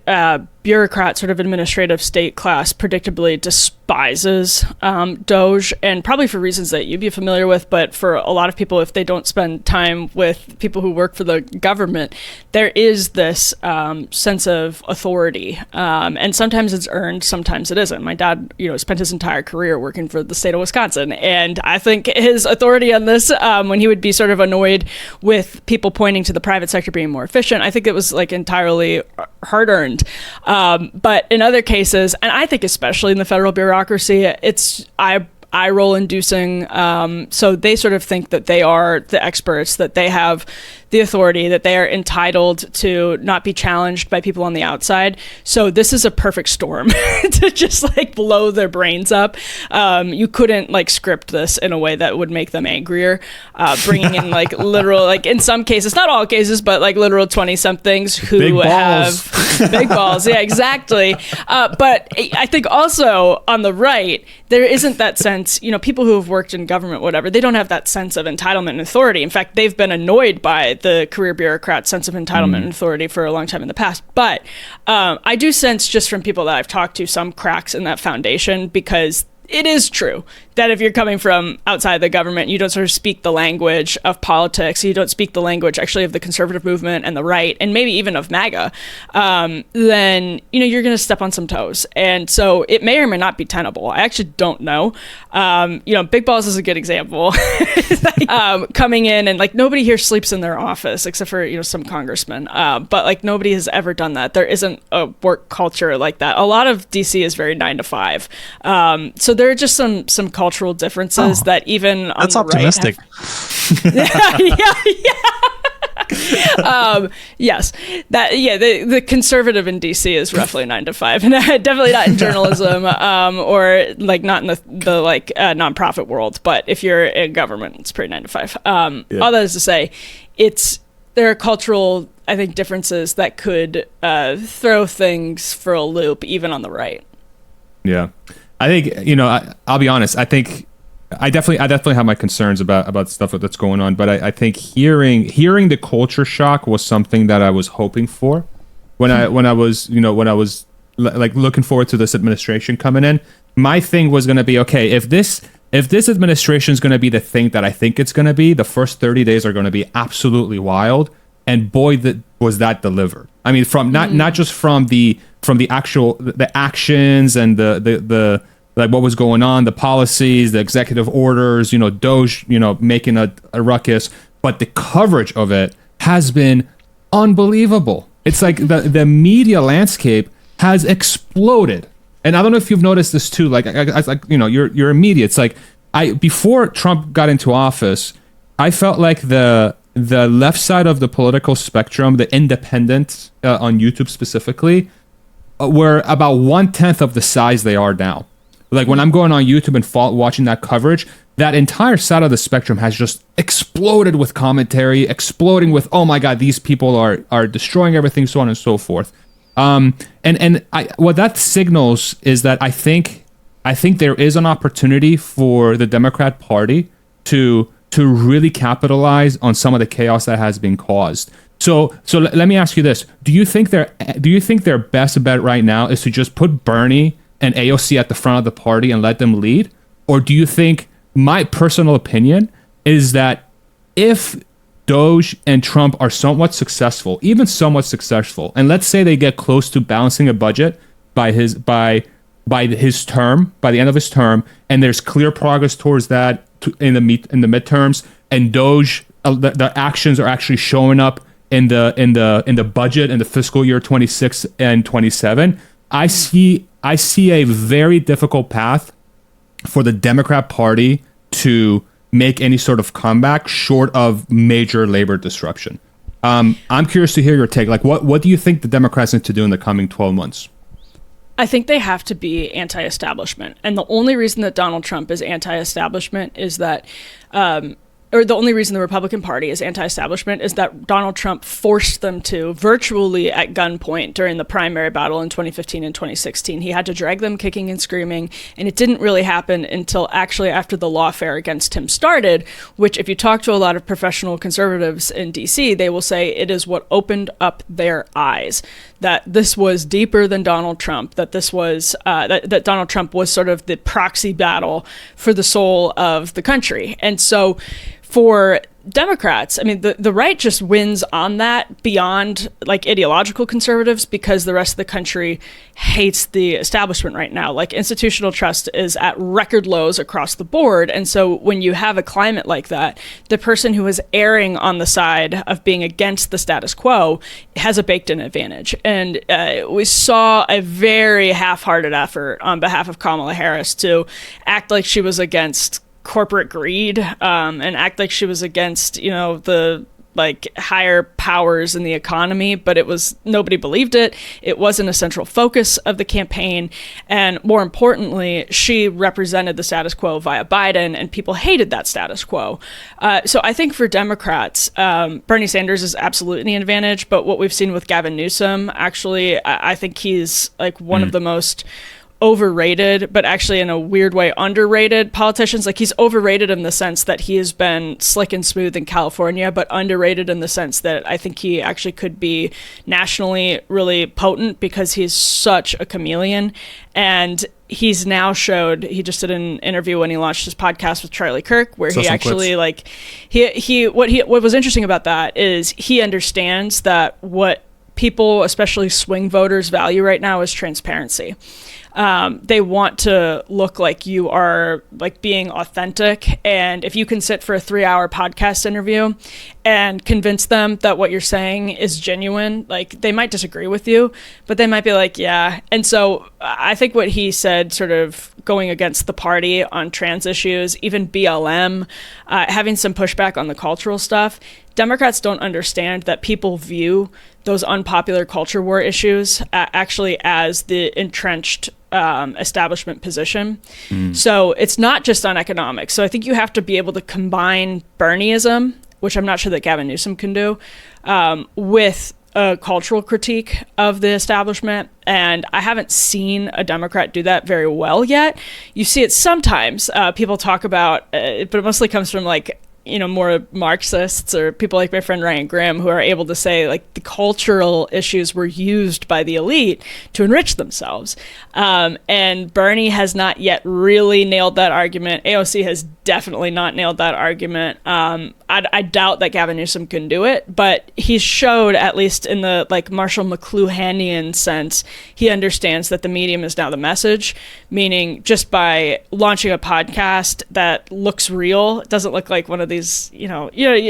bureaucrat sort of administrative state class predictably despises DOGE, and probably for reasons that you'd be familiar with. But for a lot of people, if they don't spend time with people who work for the government, there is this sense of authority. And sometimes it's earned, sometimes it isn't. My dad, you know, spent his entire career working for the state of Wisconsin. And I think his authority on this, when he would be sort of annoyed with people pointing to the private sector being more efficient, I think it was like entirely hard-earned. But in other cases, and I think especially in the federal bureaucracy, it's eye roll inducing. So they sort of think that they are the experts, that they have the authority, that they are entitled to not be challenged by people on the outside. So this is a perfect storm to just like blow their brains up. You couldn't like script this in a way that would make them angrier. Bringing in like literal, like in some cases, not all cases, but like literal 20 somethings who have big balls. Yeah, exactly. But I think also on the right, there isn't that sense, you know, people who have worked in government, whatever, they don't have that sense of entitlement and authority. In fact, they've been annoyed by the career bureaucrat sense of entitlement and authority for a long time in the past. But I do sense just from people that I've talked to some cracks in that foundation, because it is true that if you're coming from outside the government, you don't sort of speak the language of politics, you don't speak the language actually of the conservative movement and the right, and maybe even of MAGA, then, you know, you're going to step on some toes. And so it may or may not be tenable. I actually don't know. You know, Big Balls is a good example. Coming in and like nobody here sleeps in their office except for, you know, some congressmen. But like nobody has ever done that. There isn't a work culture like that. A lot of DC is very 9 to 5. So there are just some cultural differences that even on that's the optimistic. Yes, that the conservative in DC is roughly 9 to 5, and definitely not in journalism or like not in the like nonprofit world. But if you're in government, it's pretty 9 to 5. All that is to say, there are cultural, I think, differences that could throw things for a loop, even on the right. Yeah. I think, you know, I'll be honest. I think I definitely have my concerns about stuff that's going on. But I think hearing the culture shock was something that I was hoping for when I was like looking forward to this administration coming in. My thing was going to be, okay, if this administration is going to be the thing that I think it's going to be, the first 30 days are going to be absolutely wild. And boy, was that delivered. I mean, from not just from the actual the actions and the like what was going on, the policies, the executive orders, you know, DOGE, you know, making a ruckus, but the coverage of it has been unbelievable. It's like the media landscape has exploded. And I don't know if you've noticed this too. Like, you know, you're a media. It's like before Trump got into office, I felt like the left side of the political spectrum, the independents on YouTube specifically, were about 1/10 of the size they are now. Like when I'm going on YouTube and watching that coverage, that entire side of the spectrum has just exploded with commentary, exploding with, oh my God, these people are destroying everything, so on and so forth. What that signals is that I think I think there is an opportunity for the Democrat Party to really capitalize on some of the chaos that has been caused. So let me ask you this: Do you think their best bet right now is to just put Bernie and AOC at the front of the party and let them lead, or do you think, my personal opinion is that if DOGE and Trump are somewhat successful, even somewhat successful, and let's say they get close to balancing a budget by his term, by the end of his term, and there's clear progress towards that in the midterms, and DOGE, the actions are actually showing up in the budget in the fiscal year 26 and 27. I see a very difficult path for the Democrat Party to make any sort of comeback short of major labor disruption. I'm curious to hear your take. Like, what do you think the Democrats need to do in the coming 12 months? I think they have to be anti-establishment. And the only reason that Donald Trump is anti-establishment is that, or the only reason the Republican Party is anti-establishment is that Donald Trump forced them to virtually at gunpoint during the primary battle in 2015 and 2016. He had to drag them kicking and screaming, and it didn't really happen until actually after the lawfare against him started, which if you talk to a lot of professional conservatives in DC, they will say it is what opened up their eyes, that this was deeper than Donald Trump, that this was, that Donald Trump was sort of the proxy battle for the soul of the country. And so for Democrats, I mean, the right just wins on that beyond like ideological conservatives because the rest of the country hates the establishment right now. Like institutional trust is at record lows across the board. And so when you have a climate like that, the person who is erring on the side of being against the status quo has a baked in advantage. And we saw a very half-hearted effort on behalf of Kamala Harris to act like she was against corporate greed and act like she was against, the like higher powers in the economy, but nobody believed it. It wasn't a central focus of the campaign. And more importantly, she represented the status quo via Biden, and people hated that status quo. So I think for Democrats, Bernie Sanders is absolutely an advantage, but what we've seen with Gavin Newsom, actually, I think he's like one of the most overrated, but actually in a weird way underrated politicians. Like he's overrated in the sense that he has been slick and smooth in California, but underrated in the sense that I think he actually could be nationally really potent because he's such a chameleon. And he's now he just did an interview when he launched his podcast with Charlie Kirk, where he actually what was interesting about that is he understands that what people, especially swing voters, value right now is transparency. They want to look like you are like being authentic. And if you can sit for a 3-hour podcast interview and convince them that what you're saying is genuine, like they might disagree with you, but they might be like, yeah. And so I think what he said, sort of going against the party on trans issues, even BLM, having some pushback on the cultural stuff, Democrats don't understand that people view those unpopular culture war issues actually as the entrenched establishment position. So it's not just on economics. So I think you have to be able to combine Bernieism, which I'm not sure that Gavin Newsom can do, with a cultural critique of the establishment. And I haven't seen a Democrat do that very well yet. You see it sometimes. People talk about it, but it mostly comes from like, more Marxists or people like my friend Ryan Grimm, who are able to say like the cultural issues were used by the elite to enrich themselves. And Bernie has not yet really nailed that argument. AOC has definitely not nailed that argument. I doubt that Gavin Newsom can do it, but he showed, at least in the like Marshall McLuhanian sense, he understands that the medium is now the message, meaning just by launching a podcast that looks real, it doesn't look like one of these,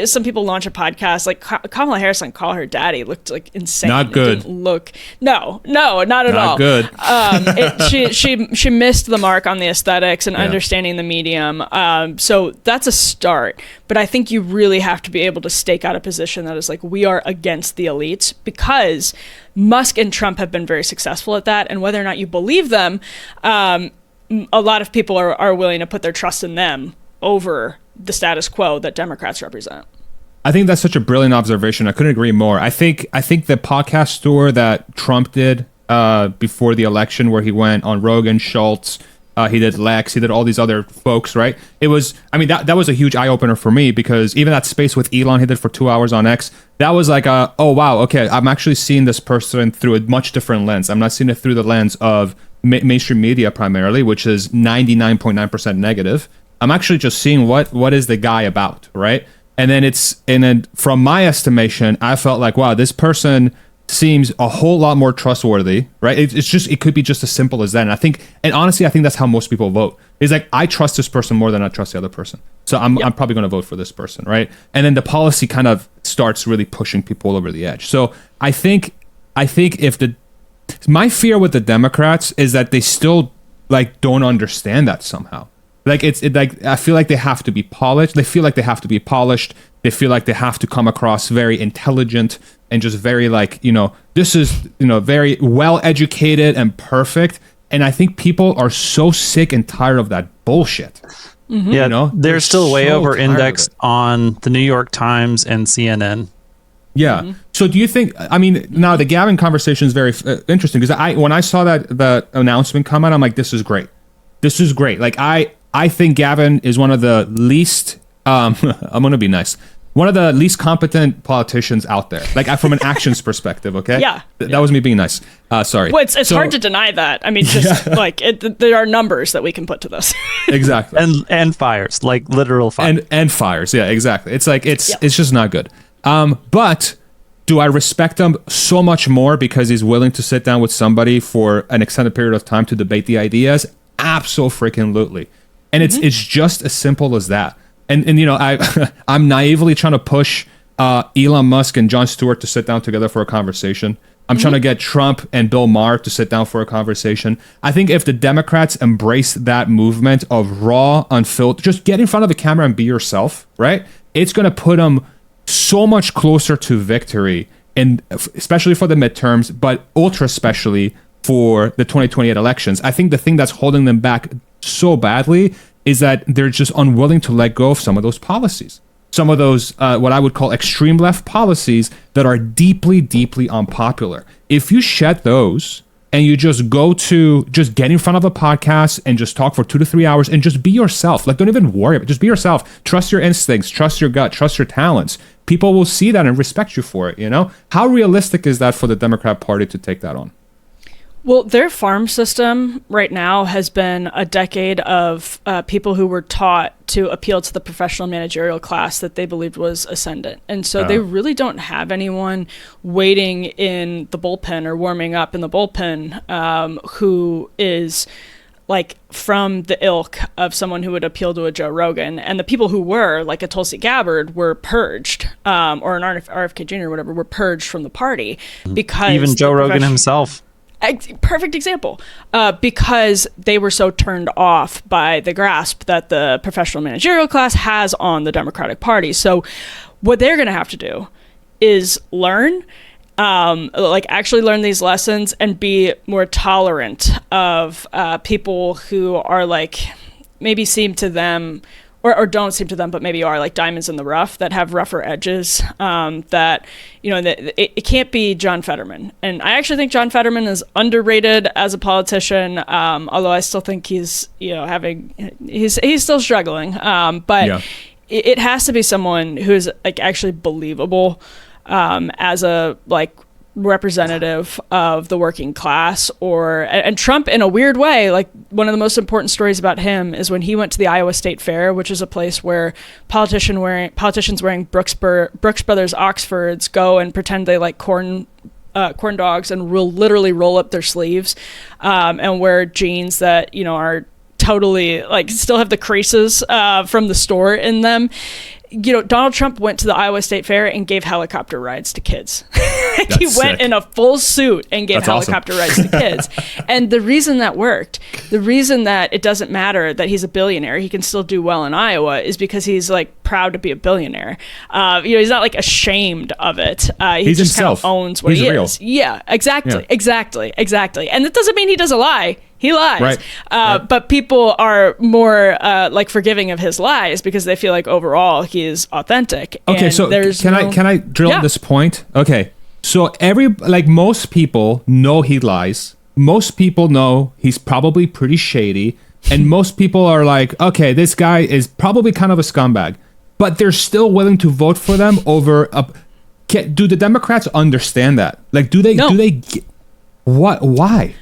some people launch a podcast like Kamala Harris on Call Her Daddy looked like insane. Not good. It didn't look, no, not at all. Not good. She missed the mark on the aesthetics and understanding the medium. So that's a start. But I think you really have to be able to stake out a position that is like, we are against the elites, because Musk and Trump have been very successful at that. And whether or not you believe them, a lot of people are willing to put their trust in them over the status quo that Democrats represent. I think that's such a brilliant observation. I couldn't agree more. I think the podcast tour that Trump did before the election, where he went on Rogan, Schultz, He did Lex. He did all these other folks, right? It was, I mean, that was a huge eye opener for me, because even that space with Elon he did for 2 hours on X, that was like oh wow, okay, I'm actually seeing this person through a much different lens. I'm not seeing it through the lens of mainstream media primarily, which is 99.9% negative. I'm actually just seeing what is the guy about, right? And then from my estimation, I felt like, wow, this person seems a whole lot more trustworthy, right? It could be just as simple as that. And honestly, I think that's how most people vote. It's like, I trust this person more than I trust the other person. So I'm probably going to vote for this person, right? And then the policy kind of starts really pushing people over the edge. So I think my fear with the Democrats is that they still like don't understand that somehow. Like I feel like they have to be polished. They feel like they have to be polished. They feel like they have to come across very intelligent and just very like, this is, very well educated and perfect. And I think people are so sick and tired of that bullshit. Mm-hmm. Yeah, they're still way over indexed on the New York Times and CNN. Yeah. Mm-hmm. So do you think, now the Gavin conversation is very interesting, because when I saw the announcement come out, I'm like, this is great. This is great. Like, I think Gavin is one of the least, I'm going to be nice, one of the least competent politicians out there, like from an actions perspective, okay? Yeah. That was me being nice. Sorry. Well, it's hard to deny that. I mean, just there are numbers that we can put to this. Exactly. and fires, like literal fires. And fires, yeah, exactly. It's like, it's just not good. But do I respect him so much more because he's willing to sit down with somebody for an extended period of time to debate the ideas? Absolutely. And it's just as simple as that. And I'm naively trying to push Elon Musk and Jon Stewart to sit down together for a conversation. I'm trying to get Trump and Bill Maher to sit down for a conversation. I think if the Democrats embrace that movement of raw, unfiltered, just get in front of the camera and be yourself, right? It's going to put them so much closer to victory, and especially for the midterms, but ultra especially for the 2028 elections. I think the thing that's holding them back so badly is that they're just unwilling to let go of some of those policies. Some of those, what I would call extreme left policies that are deeply, deeply unpopular. If you shed those and you just just get in front of a podcast and just talk for 2 to 3 hours and just be yourself, like don't even worry about it, just be yourself, trust your instincts, trust your gut, trust your talents. People will see that and respect you for it, How realistic is that for the Democrat Party to take that on? Well, their farm system right now has been a decade of people who were taught to appeal to the professional managerial class that they believed was ascendant. And so they really don't have anyone waiting in the bullpen or warming up in the bullpen who is like from the ilk of someone who would appeal to a Joe Rogan. And the people who were, like a Tulsi Gabbard, were purged, or an RFK Jr. or whatever, were purged from the party because... Even Joe Rogan himself. Perfect example, because they were so turned off by the grasp that the professional managerial class has on the Democratic Party. So what they're going to have to do is learn, actually learn these lessons and be more tolerant of people who are like, maybe seem to them, or don't seem to them, but maybe are like diamonds in the rough that have rougher edges, that, it can't be John Fetterman. And I actually think John Fetterman is underrated as a politician, although I still think he's, he's still struggling. But it has to be someone who's like actually believable as a representative of the working class, and Trump, in a weird way, like one of the most important stories about him is when he went to the Iowa State Fair, which is a place where politicians wearing Brooks Brothers Oxfords go and pretend they like corn dogs and will literally roll up their sleeves and wear jeans that are totally like still have the creases from the store in them. Donald Trump went to the Iowa State Fair and gave helicopter rides to kids. He went in a full suit and gave helicopter rides to kids. And the reason that worked, the reason that it doesn't matter that he's a billionaire, he can still do well in Iowa, is because he's like proud to be a billionaire. He's not like ashamed of it. He he's just himself. Kind of owns what he real. is. Yeah, exactly. And that doesn't mean he doesn't lie. He lies. Right. But people are more forgiving of his lies because they feel like overall he is authentic. Okay, and so can I drill this point? Okay. So most people know he lies. Most people know he's probably pretty shady. And most people are like, okay, this guy is probably kind of a scumbag, but they're still willing to vote for them over a. Do the Democrats understand that? Like, do they? No. What? Why?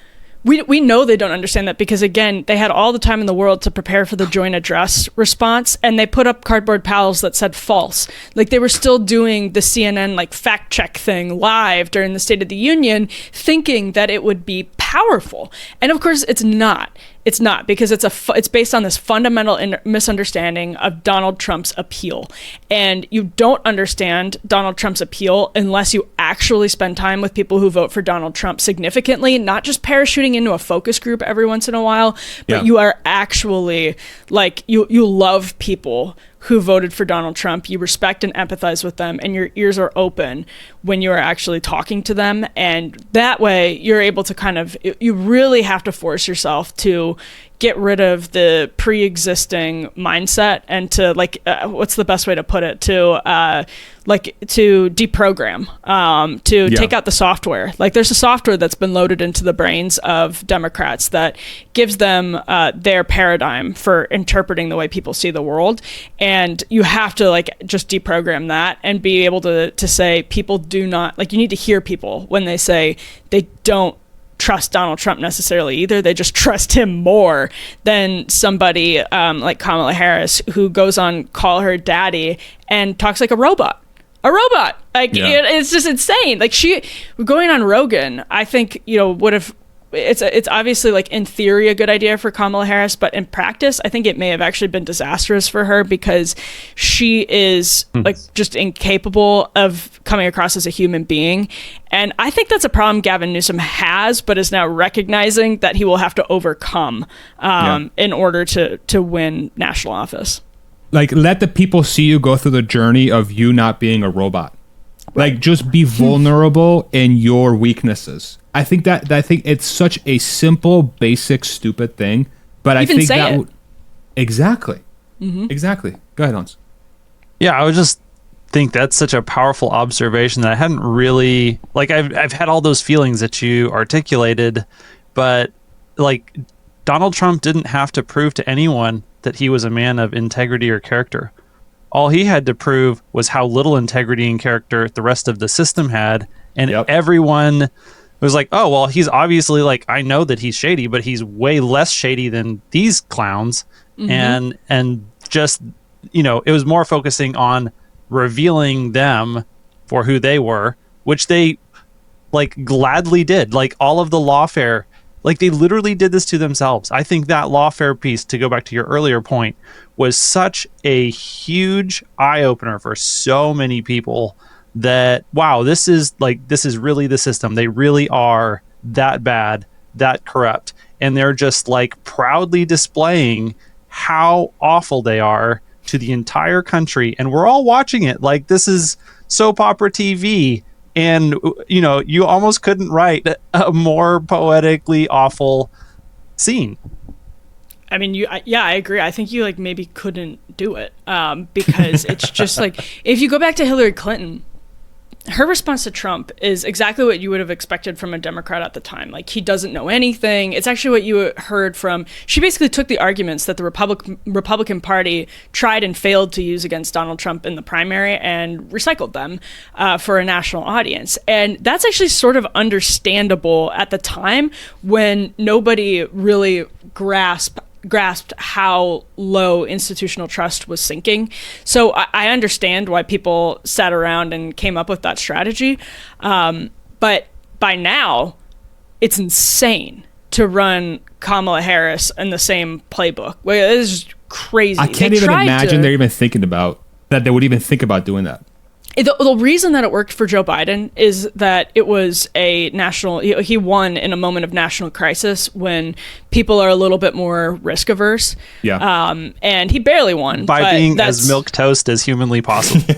We know they don't understand that because, again, they had all the time in the world to prepare for the joint address response, and they put up cardboard pals that said false. Like, they were still doing the CNN, like, fact check thing live during the State of the Union, thinking that it would be powerful. And, of course, it's not. It's not, because it's based on this fundamental misunderstanding of Donald Trump's appeal. And you don't understand Donald Trump's appeal unless you actually spend time with people who vote for Donald Trump significantly, not just parachuting into a focus group every once in a while, but you are actually, like, you love people who voted for Donald Trump. You respect and empathize with them, and your ears are open when you are actually talking to them. And that way you're able to you really have to force yourself to get rid of the pre-existing mindset and to what's the best way to put it, to deprogram, take out the software. Like, there's a software that's been loaded into the brains of Democrats that gives them their paradigm for interpreting the way people see the world, and you have to just deprogram that and be able to say people do not, you need to hear people when they say they don't trust Donald Trump necessarily either. They just trust him more than somebody like Kamala Harris, who goes on Call Her Daddy and talks like a robot. It's just insane. Like, she going on Rogan, I think, would have, it's obviously, in theory, a good idea for Kamala Harris, but in practice, I think it may have actually been disastrous for her, because she is just incapable of coming across as a human being. And I think that's a problem Gavin Newsom has, but is now recognizing that he will have to overcome in order to win national office. Let the people see you go through the journey of you not being a robot. Just be vulnerable in your weaknesses. I think it's such a simple, basic, stupid thing, but I think that would exactly. Go ahead, Hans. Yeah, I would just think that's such a powerful observation that I hadn't really I've had all those feelings that you articulated, but Donald Trump didn't have to prove to anyone that he was a man of integrity or character. All he had to prove was how little integrity and character the rest of the system had, and everyone was like, oh, well, he's obviously I know that he's shady, but he's way less shady than these clowns. And just, it was more focusing on revealing them for who they were, which they gladly did. All of the lawfare, they literally did this to themselves. I think that lawfare piece, to go back to your earlier point, was such a huge eye-opener for so many people that, wow, this is really the system. They really are that bad, that corrupt, and they're just proudly displaying how awful they are to the entire country, and we're all watching it. This is soap opera TV, and you almost couldn't write a more poetically awful scene. I mean, I agree. I think you maybe couldn't do it because it's just if you go back to Hillary Clinton, her response to Trump is exactly what you would have expected from a Democrat at the time. He doesn't know anything. It's actually what you heard from, she basically took the arguments that the Republican Party tried and failed to use against Donald Trump in the primary and recycled them for a national audience. And that's actually sort of understandable at the time, when nobody really grasped how low institutional trust was sinking. So I understand why people sat around and came up with that strategy. But by now, it's insane to run Kamala Harris in the same playbook. It is crazy. I can't even imagine they're even thinking about that. They would even think about doing that. The reason that it worked for Joe Biden is that it was a national, he won in a moment of national crisis when people are a little bit more risk averse. Yeah. And he barely won. By being as milquetoast as humanly possible.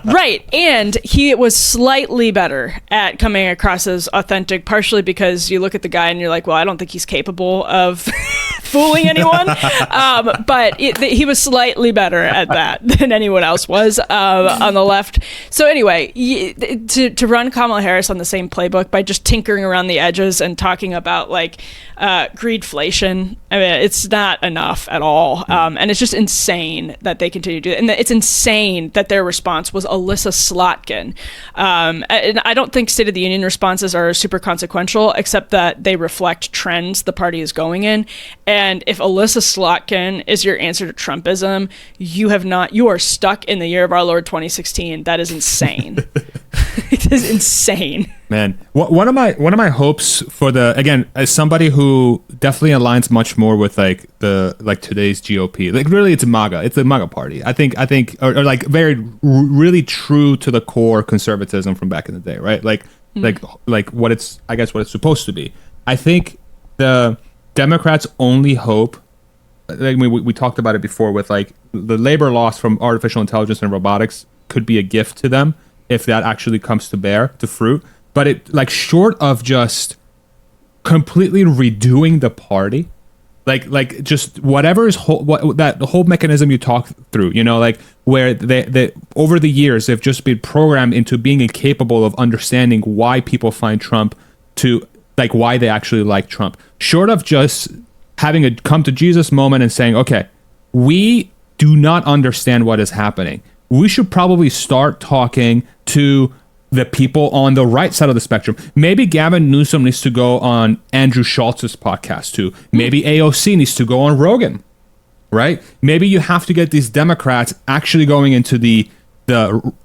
Right. And he was slightly better at coming across as authentic, partially because you look at the guy and you're like, well, I don't think he's capable of fooling anyone. But he was slightly better at that than anyone else was on the left. So anyway, to run Kamala Harris on the same playbook by just tinkering around the edges and talking about like greedflation, I mean, it's not enough at all. And it's just insane that they continue to do it. And it's insane that their response was Alyssa Slotkin. And I don't think State of the Union responses are super consequential, except that they reflect trends the party is going in. And if Alyssa Slotkin is your answer to Trumpism, you are stuck in the year of our Lord 2016. That is insane. It is insane. Man, one of my hopes for again, as somebody who definitely aligns much more with like today's GOP, like really it's the MAGA party. I think or like very really true to the core conservatism from back in the day, right? Like what it's supposed to be. I think the Democrats' only hope, like we talked about it before with like the labor loss from artificial intelligence and robotics could be a gift to them if that actually comes to fruit. But it like short of just completely redoing the party, like just whatever is the whole mechanism you talk through, you know, like where they over the years they've just been programmed into being incapable of understanding why people find Trump to like why they actually like Trump. Short of just having a come to Jesus moment and saying, okay, we do not understand what is happening. We should probably start talking to the people on the right side of the spectrum. Maybe Gavin Newsom needs to go on Andrew Schultz's podcast too. Maybe AOC needs to go on Rogan, right? Maybe you have to get these Democrats actually going into the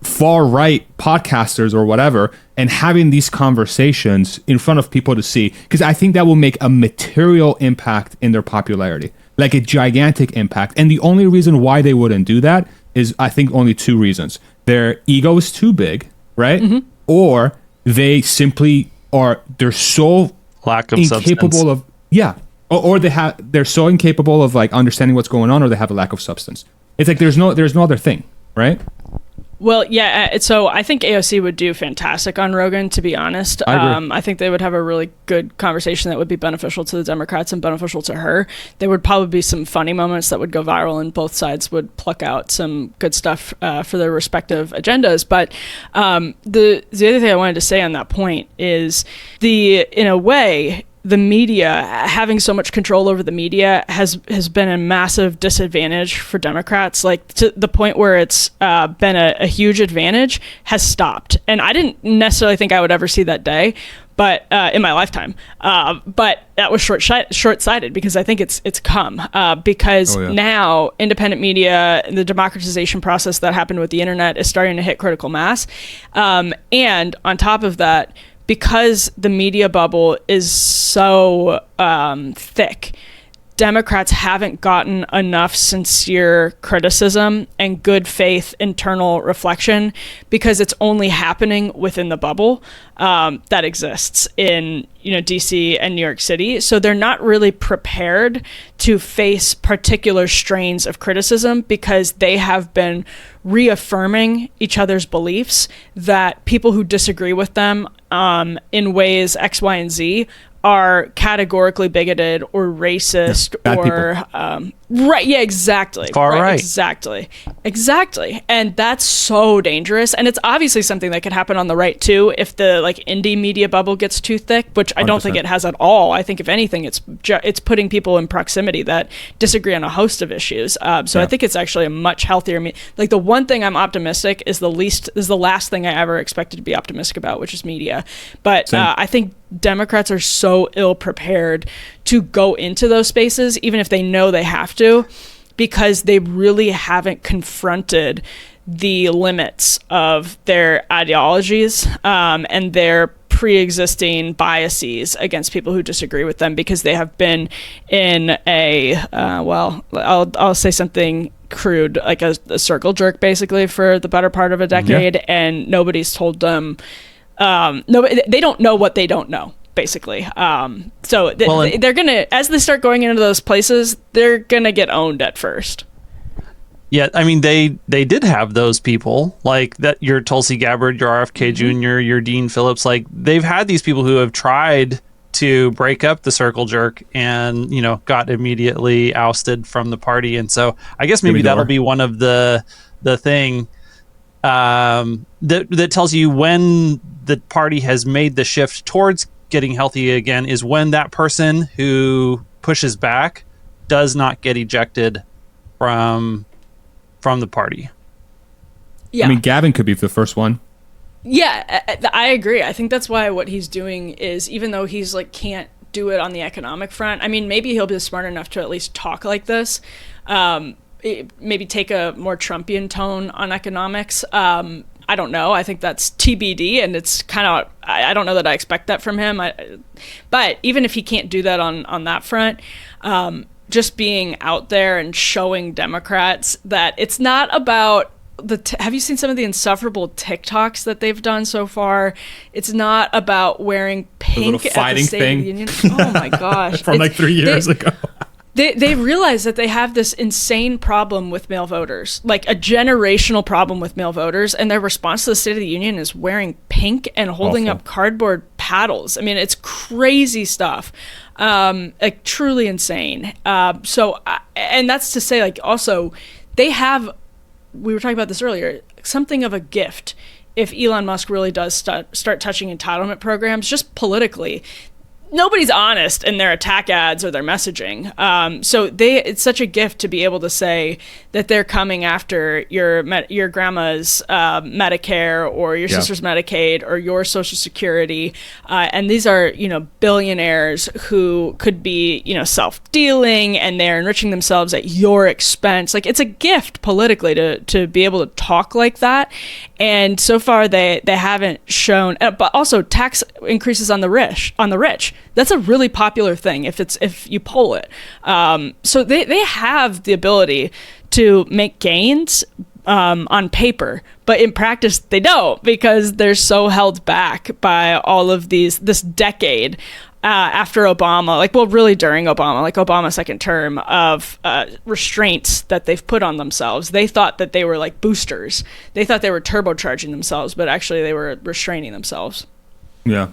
far right podcasters or whatever and having these conversations in front of people to see, because I think that will make a material impact in their popularity, like a gigantic impact. And the only reason why they wouldn't do that is I think only two reasons. Their ego is too big, right? Mm-hmm. Or they simply they're so lack of incapable substance. Or they're so incapable of like understanding what's going on, or they have a lack of substance. It's like there's no other thing, right? Well, yeah, so I think AOC would do fantastic on Rogan, to be honest. I think they would have a really good conversation that would be beneficial to the Democrats and beneficial to her. There would probably be some funny moments that would go viral, and both sides would pluck out some good stuff for their respective agendas. But the other thing I wanted to say on that point is in a way, the media, having so much control over the media has been a massive disadvantage for Democrats, like to the point where it's been a huge advantage has stopped. And I didn't necessarily think I would ever see that day, but in my lifetime. But that was short-sighted because I think it's come because now independent media, the democratization process that happened with the internet is starting to hit critical mass. And on top of that, because the media bubble is so thick, Democrats haven't gotten enough sincere criticism and good faith internal reflection because it's only happening within the bubble that exists in DC and New York City. So they're not really prepared to face particular strains of criticism because they have been reaffirming each other's beliefs that people who disagree with them in ways X, Y, and Z are categorically bigoted or racist right. Yeah, exactly. Far right. Exactly. And that's so dangerous. And it's obviously something that could happen on the right too if the like indie media bubble gets too thick, which I don't think it has at all. I think if anything, it's putting people in proximity that disagree on a host of issues. I think it's actually a much healthier. Like the one thing I'm optimistic is the last thing I ever expected to be optimistic about, which is media. But I think Democrats are so ill prepared to go into those spaces, even if they know they have to, because they really haven't confronted the limits of their ideologies and their pre-existing biases against people who disagree with them, because they have been in I'll say something crude, like a circle jerk basically for the better part of a decade, and nobody's told them they don't know what they don't know, basically. They're gonna, as they start going into those places, they're gonna get owned at first. Yeah, I mean, they did have those people, like that, your Tulsi Gabbard, your RFK Jr., your Dean Phillips, like they've had these people who have tried to break up the circle jerk and, got immediately ousted from the party. And so I guess maybe that'll be one of the thing that tells you when the party has made the shift towards getting healthy again, is when that person who pushes back does not get ejected from the party. Yeah. I mean, Gavin could be the first one. Yeah, I agree. I think that's why what he's doing is, even though he's like can't do it on the economic front, I mean, maybe he'll be smart enough to at least talk like this. Maybe take a more Trumpian tone on economics. I don't know. I think that's TBD, and it's kind of, I don't know that I expect that from him. But even if he can't do that on that front, just being out there and showing Democrats that it's not about have you seen some of the insufferable TikToks that they've done so far? It's not about wearing pink at the State of the Union. Oh my gosh. From like 3 years ago. They realize that they have this insane problem with male voters, like a generational problem with male voters, and their response to the State of the Union is wearing pink and holding up cardboard paddles. I mean, it's crazy stuff, like truly insane. And that's to say, like, also, they have, we were talking about this earlier, something of a gift if Elon Musk really does start touching entitlement programs, just politically. Nobody's honest in their attack ads or their messaging. So it's such a gift to be able to say that they're coming after your grandma's Medicare or your sister's Medicaid or your Social Security. And these are, billionaires who could be, self-dealing, and they're enriching themselves at your expense. Like, it's a gift politically to be able to talk like that. And so far they haven't shown, but also tax increases on the rich. That's a really popular thing if you poll it. So they have the ability to make gains on paper, but in practice they don't, because they're so held back by all of this decade after Obama, really during Obama, like Obama's second term, of restraints that they've put on themselves. They thought that they were like boosters. They thought they were turbocharging themselves, but actually they were restraining themselves. Yeah.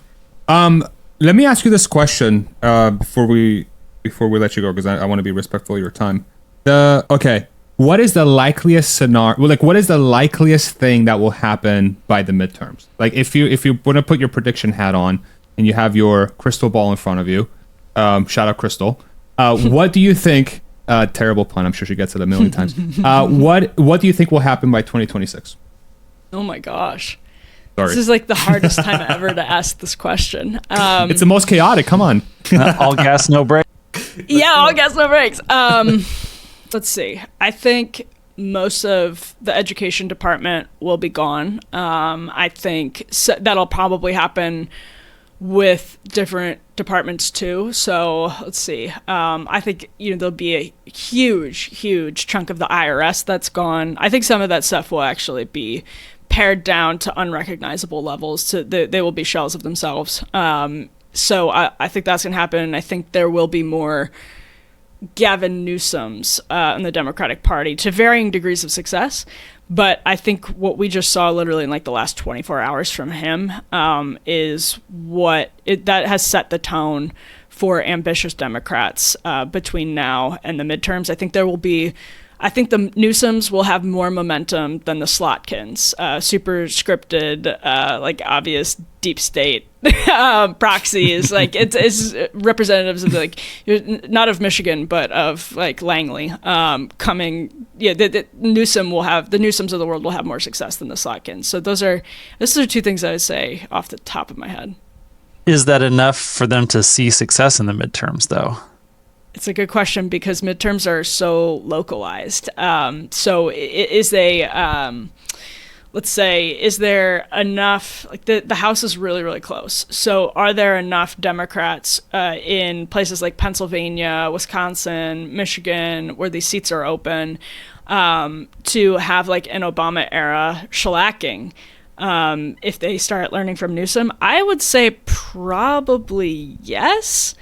Let me ask you this question before we let you go, because I want to be respectful of your time. What is the likeliest scenario? Well, what is the likeliest thing that will happen by the midterms? Like, if you want to put your prediction hat on and you have your crystal ball in front of you, shout out Crystal. What do you think? Terrible pun. I'm sure she gets it a million times. What do you think will happen by 2026? Oh my gosh. Sorry. This is like the hardest time ever to ask this question. It's the most chaotic. Come on. All gas, no brakes. Yeah, all gas, no brakes. Let's see. I think most of the education department will be gone. I think that'll probably happen with different departments too. So let's see. I think there'll be a huge chunk of the IRS that's gone. I think some of that stuff will actually be pared down to unrecognizable levels. They will be shells of themselves. So I think that's going to happen. I think there will be more Gavin Newsoms in the Democratic Party to varying degrees of success. But I think what we just saw literally in the last 24 hours from him is that has set the tone for ambitious Democrats between now and the midterms. I think the Newsoms will have more momentum than the Slotkins, super scripted, obvious deep state proxies. It's representatives of not of Michigan, but of Langley coming. Yeah, the Newsoms of the world will have more success than the Slotkins. So those are two things I would say off the top of my head. Is that enough for them to see success in the midterms, though? It's a good question, because midterms are so localized. So is there enough, the House is really, really close. So are there enough Democrats in places like Pennsylvania, Wisconsin, Michigan, where these seats are open, to have an Obama era shellacking? If they start learning from Newsom? I would say probably yes.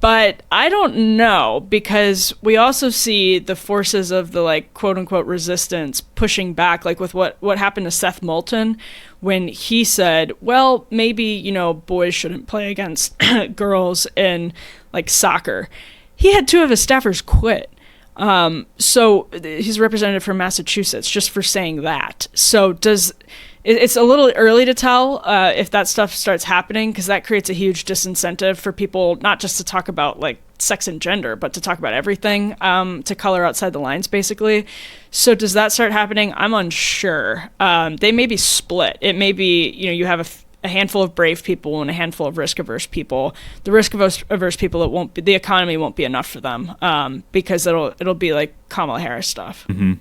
But I don't know, because we also see the forces of the like quote unquote resistance pushing back, like with what happened to Seth Moulton when he said, well, maybe, you know, boys shouldn't play against girls in like soccer. He had 2 of his staffers quit. So he's a representative from Massachusetts just for saying that. So it's a little early to tell if that stuff starts happening, because that creates a huge disincentive for people not just to talk about like sex and gender, but to talk about everything, to color outside the lines, basically. So does that start happening? I'm unsure. They may be split. It may be, you know, you have a handful of brave people and a handful of risk-averse people. The risk-averse people, the economy won't be enough for them, because it'll be like Kamala Harris stuff. Mm-hmm.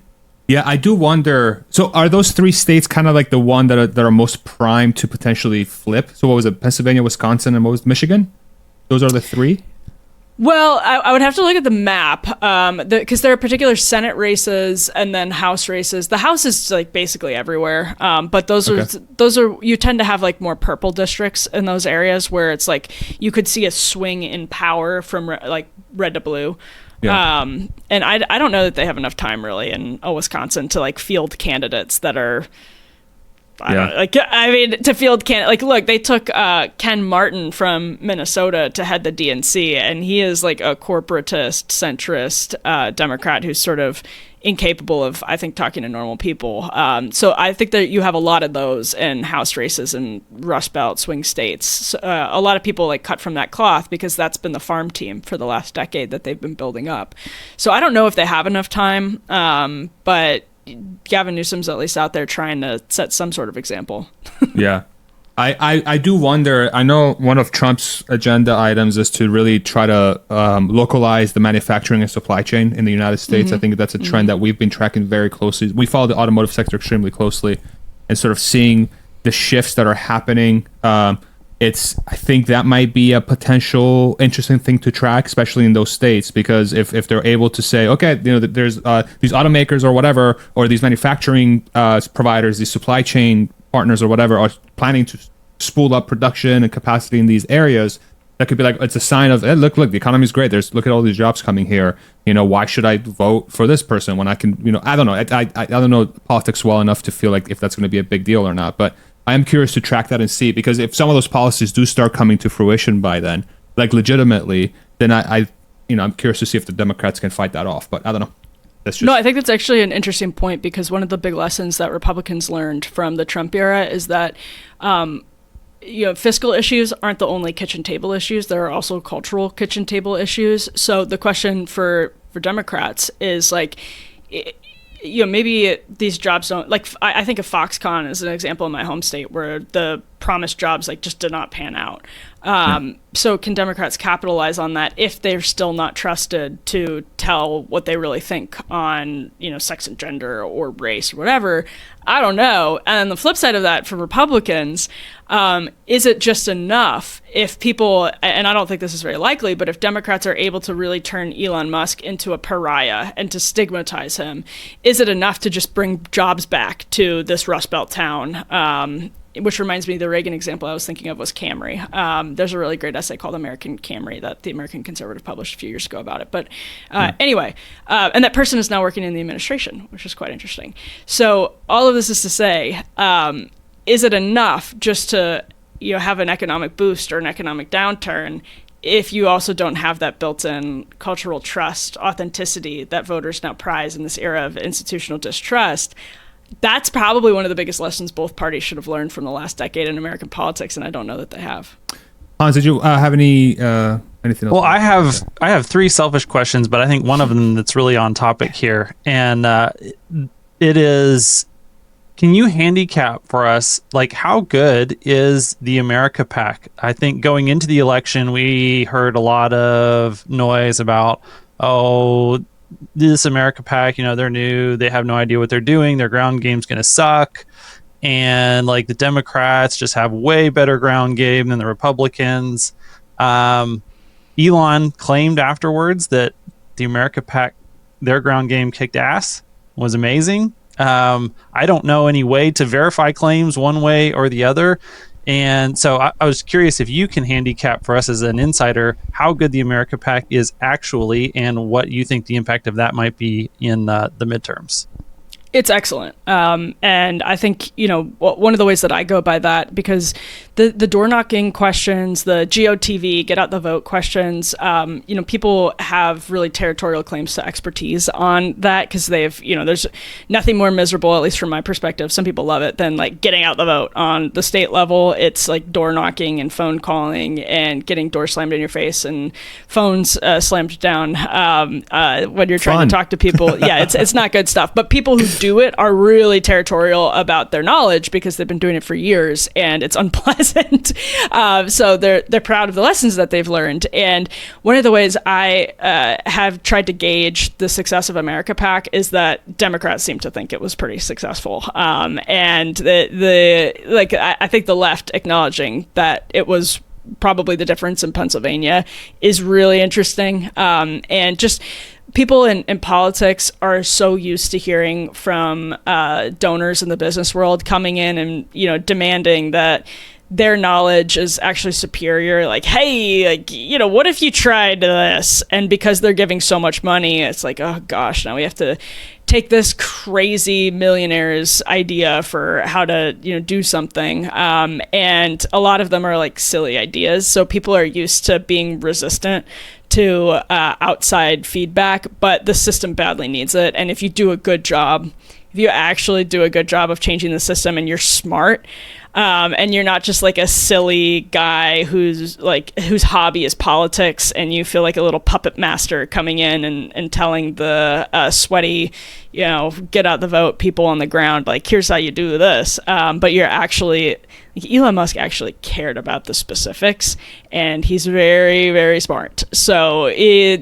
Yeah, I do wonder. So are those 3 states kind of like the one that are most primed to potentially flip? So what was it? Pennsylvania, Wisconsin, and what was Michigan? Those are the 3? Well, I would have to look at the map, because there are particular Senate races and then House races. The House is like basically everywhere, but those are you tend to have like more purple districts in those areas where it's like you could see a swing in power from like red to blue. Yeah. And I don't know that they have enough time really in Wisconsin to like field candidates that are. To field like, look, they took Ken Martin from Minnesota to head the DNC, and he is like a corporatist, centrist Democrat who's sort of incapable of, I think, talking to normal people. So I think that you have a lot of those in House races in Rust Belt swing states. So, a lot of people like cut from that cloth because that's been the farm team for the last decade that they've been building up. So I don't know if they have enough time, but Gavin Newsom's at least out there trying to set some sort of example. Yeah. I do wonder. I know one of Trump's agenda items is to really try to localize the manufacturing and supply chain in the United States. I think that's a trend that we've been tracking very closely. We follow the automotive sector extremely closely and sort of seeing the shifts that are happening. I think that might be a potential interesting thing to track, especially in those states, because if they're able to say, okay, you know, there's these automakers or whatever, or these manufacturing providers, these supply chain partners or whatever are planning to spool up production and capacity in these areas, that could be like, it's a sign of, hey, look, the economy's great. Look at all these jobs coming here. You know, why should I vote for this person when I can, you know, I don't know. I don't know politics well enough to feel like if that's going to be a big deal or not, but I am curious to track that and see, because if some of those policies do start coming to fruition by then, like legitimately, then I'm curious to see if the Democrats can fight that off. But I don't know. No, I think that's actually an interesting point, because one of the big lessons that Republicans learned from the Trump era is that, fiscal issues aren't the only kitchen table issues. There are also cultural kitchen table issues. So the question for Democrats is like, maybe these jobs don't, like, I think of Foxconn as an example in my home state where the promised jobs like just did not pan out. So can Democrats capitalize on that if they're still not trusted to tell what they really think on, sex and gender or race or whatever? I don't know. And the flip side of that for Republicans, is it just enough if people, and I don't think this is very likely, but if Democrats are able to really turn Elon Musk into a pariah and to stigmatize him, is it enough to just bring jobs back to this Rust Belt town? Which reminds me, the Reagan example I was thinking of was Camry. There's a really great essay called American Camry that the American Conservative published a few years ago about it. But anyway, and that person is now working in the administration, which is quite interesting. So all of this is to say, is it enough just to have an economic boost or an economic downturn if you also don't have that built-in cultural trust, authenticity that voters now prize in this era of institutional distrust? That's probably one of the biggest lessons both parties should have learned from the last decade in American politics, and I don't know that they have. Hans, did you have anything else? Well, I have 3 selfish questions, but I think one of them that's really on topic here, and it is, can you handicap for us, like, how good is the America PAC? I think going into the election, we heard a lot of noise about, this America PAC, they're new, they have no idea what they're doing, their ground game's going to suck, and like the Democrats just have way better ground game than the Republicans. Elon claimed afterwards that the America PAC, their ground game kicked ass, was amazing. I don't know any way to verify claims one way or the other. And so I was curious if you can handicap for us as an insider how good the America PAC is actually, and what you think the impact of that might be in the midterms. It's excellent. And I think, one of the ways that I go by that, because the door knocking questions, the GOTV, get out the vote questions, people have really territorial claims to expertise on that, because they've, there's nothing more miserable, at least from my perspective. Some people love it, than like getting out the vote on the state level. It's like door knocking and phone calling and getting doors slammed in your face and phones slammed down when you're trying to talk to people. Yeah, it's not good stuff. But people who do it are really territorial about their knowledge, because they've been doing it for years, and it's unpleasant. So they're proud of the lessons that they've learned. And one of the ways I have tried to gauge the success of America PAC is that Democrats seem to think it was pretty successful. And I think the left acknowledging that it was probably the difference in Pennsylvania is really interesting. And just people in politics are so used to hearing from donors in the business world coming in and, demanding that their knowledge is actually superior. Like, hey, what if you tried this? And because they're giving so much money, it's like, oh gosh, now we have to take this crazy millionaire's idea for how to, do something. And a lot of them are like silly ideas. So people are used to being resistant to outside feedback, but the system badly needs it. And if you do a good job, if you actually do a good job of changing the system, and you're smart, and you're not just like a silly guy whose hobby is politics, and you feel like a little puppet master coming in and telling the sweaty, get out the vote people on the ground, like, here's how you do this. But you're actually, Elon Musk actually cared about the specifics, and he's very, very smart. So he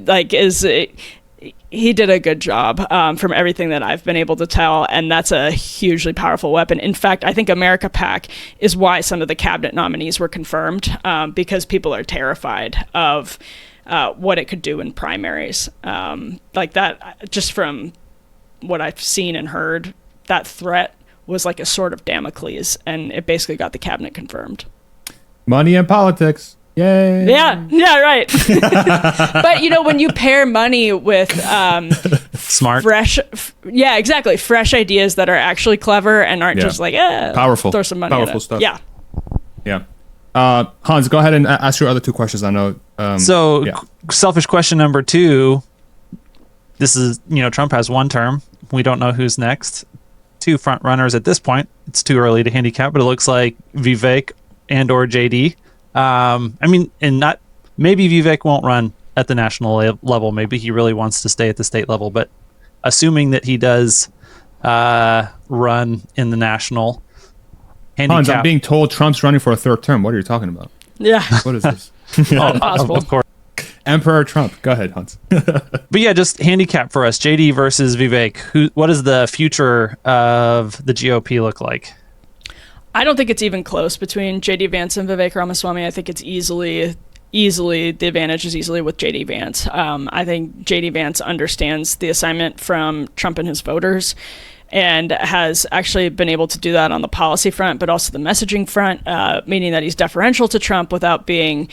did a good job from everything that I've been able to tell, and that's a hugely powerful weapon. In fact, I think America PAC is why some of the cabinet nominees were confirmed, because people are terrified of what it could do in primaries. Like that, just from what I've seen and heard, that threat was like a sword of Damocles, and it basically got the cabinet confirmed. Money and politics. Yay. Yeah, right. But when you pair money with smart, fresh, exactly, fresh ideas that are actually clever and aren't just like powerful, throw some money powerful at it. stuff. Yeah. Hans, go ahead and ask your other two questions. I know. Selfish question number 2. This is, Trump has one term. We don't know who's next. 2 front runners at this point. It's too early to handicap, but it looks like Vivek and or JD. Maybe Vivek won't run at the national level. Maybe he really wants to stay at the state level. But assuming that he does run in the national handicap. Hans, I'm being told Trump's running for a 3rd term. What are you talking about? Yeah. What is this? Possible. Of course. Emperor Trump. Go ahead, Hans. But yeah, just handicap for us. JD versus Vivek. What does the future of the GOP look like? I don't think it's even close between JD Vance and Vivek Ramaswamy. I think it's easily the advantage is easily with JD Vance. I think JD Vance understands the assignment from Trump and his voters, and has actually been able to do that on the policy front, but also the messaging front, meaning that he's deferential to Trump without being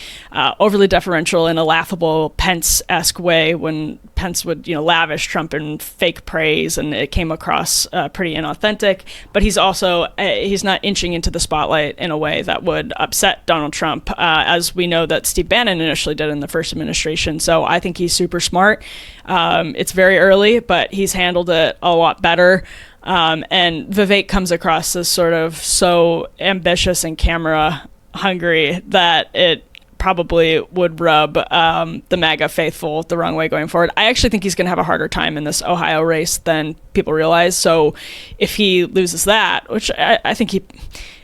overly deferential in a laughable Pence-esque way, when Pence would lavish Trump in fake praise, and it came across pretty inauthentic. But he's also he's not inching into the spotlight in a way that would upset Donald Trump, as we know that Steve Bannon initially did in the first administration. So I think he's super smart. It's very early, but he's handled it a lot better. And Vivek comes across as sort of so ambitious and camera hungry that it probably would rub the MAGA faithful the wrong way going forward. I actually think he's going to have a harder time in this Ohio race than people realize. So if he loses that, which I think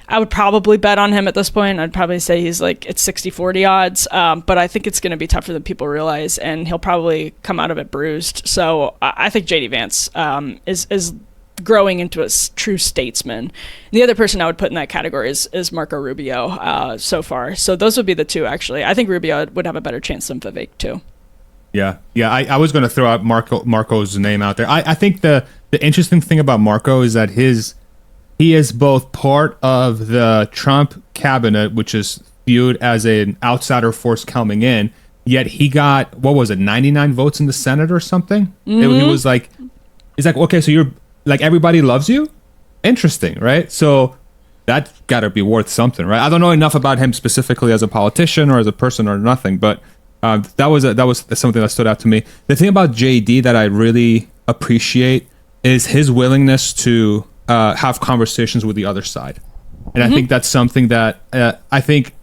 I would probably bet on him at this point. I'd probably say he's like it's 60-40 odds, but I think it's going to be tougher than people realize, and he'll probably come out of it bruised. So I think JD Vance is growing into a true statesman. The other person I would put in that category is Marco Rubio so far. So those would be the two, actually. I think Rubio would have a better chance than Vivek, too. Yeah. I was going to throw out Marco's name out there. I think the interesting thing about Marco is that his he is both part of the Trump cabinet, which is viewed as an outsider force coming in, yet he got, what was it, 99 votes in the Senate or something? He was like, he's like, okay, so you're like, everybody loves you? Interesting, right? So that got to be worth something, right? I don't know enough about him specifically as a politician or as a person or nothing, but that was something that stood out to me. The thing about JD that I really appreciate is his willingness to have conversations with the other side. And I think that's something that I think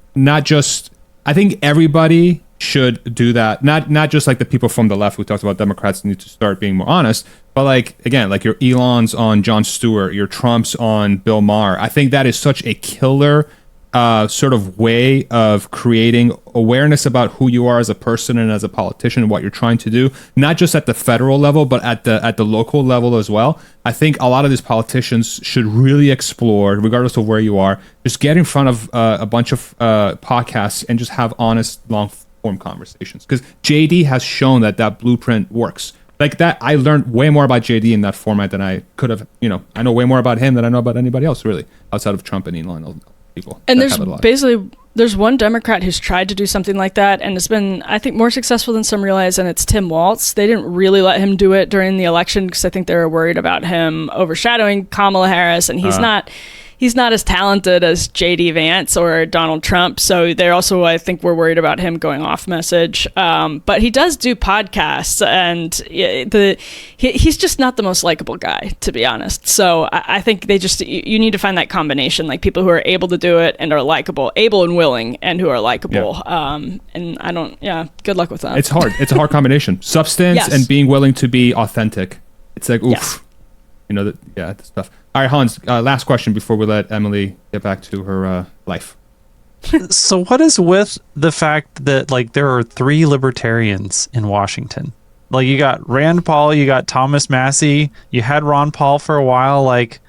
everybody should do that. Not just like the people from the left. We talked about Democrats need to start being more honest, but like, again, like your Elons on Jon Stewart, your Trumps on Bill Maher. I think that is such a killer sort of way of creating awareness about who you are as a person and as a politician and what you're trying to do, not just at the federal level, but at the local level as well. I think a lot of these politicians should really explore, regardless of where you are, just get in front of a bunch of podcasts and just have honest, long-form conversations. Because JD has shown that blueprint works. Like that, I learned way more about JD in that format than I could have. I know way more about him than I know about anybody else, really, outside of Trump and Elon. People. And there's one Democrat who's tried to do something like that and it's been, I think, more successful than some realize, and it's Tim Walz. They didn't really let him do it during the election because I think they were worried about him overshadowing Kamala Harris, and he's not as talented as JD Vance or Donald Trump, so they also, I think, were worried about him going off message. But he does do podcasts, and he's just not the most likable guy, to be honest. So I think you need to find that combination, like people who are able to do it and are likable, able and willing, and who are likable. Yeah. Good luck with that. It's hard. It's a hard combination. Substance and being willing to be authentic. It's like, oof. Yes. That's tough. All right, Hans, last question before we let Emily get back to her life. So what is with the fact that, like, there are 3 libertarians in Washington? Like, you got Rand Paul, you got Thomas Massey, you had Ron Paul for a while. Like,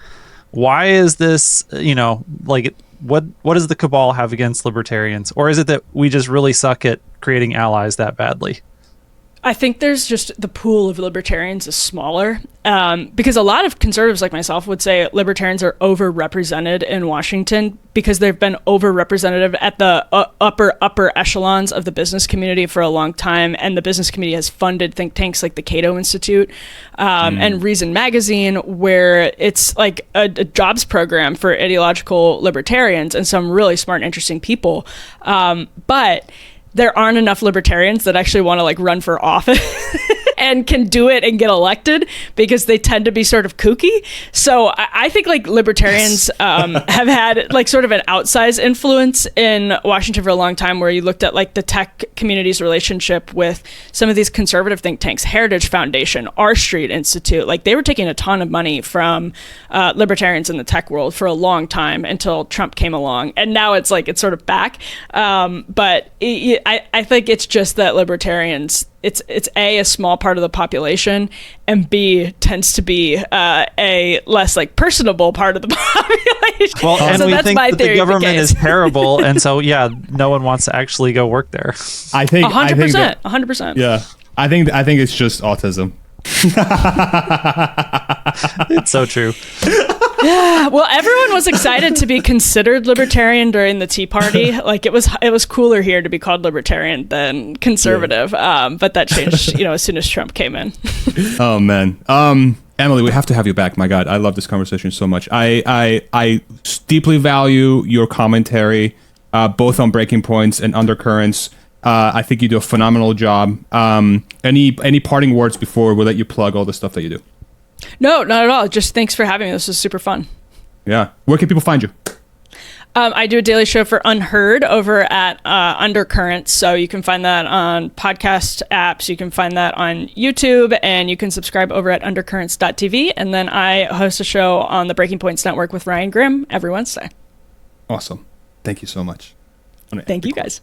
why is this, what does the cabal have against libertarians? Or is it that we just really suck at creating allies that badly? I think there's just the pool of libertarians is smaller because a lot of conservatives like myself would say libertarians are overrepresented in Washington because they've been overrepresented at the upper echelons of the business community for a long time. And the business community has funded think tanks like the Cato Institute and Reason Magazine, where it's like a jobs program for ideological libertarians and some really smart and interesting people. But there aren't enough libertarians that actually want to like run for office and can do it and get elected because they tend to be sort of kooky. So I think like libertarians have had like sort of an outsized influence in Washington for a long time, where you looked at like the tech community's relationship with some of these conservative think tanks, Heritage Foundation, R Street Institute. Like they were taking a ton of money from libertarians in the tech world for a long time until Trump came along. And now it's sort of back. But I think it's just that libertarians, it's a small part of the population, and B tends to be a less like personable part of the population. Well, and so we think that the government is terrible, and so no one wants to actually go work there. I think 100%, 100%. Yeah, I think it's just autism. It's so true. Yeah, well, everyone was excited to be considered libertarian during the Tea Party. Like it was cooler here to be called libertarian than conservative. But that changed, as soon as Trump came in. Oh man, Emily, we have to have you back. My God, I love this conversation so much. I deeply value your commentary, both on Breaking Points and Undercurrents. I think you do a phenomenal job. Any parting words before we let you plug all the stuff that you do? No, not at all. Just thanks for having me. This was super fun. Yeah. Where can people find you? I do a daily show for Unheard over at Undercurrents. So you can find that on podcast apps. You can find that on YouTube, and you can subscribe over at undercurrents.tv. And then I host a show on the Breaking Points Network with Ryan Grimm every Wednesday. Awesome. Thank you so much. Thank you guys.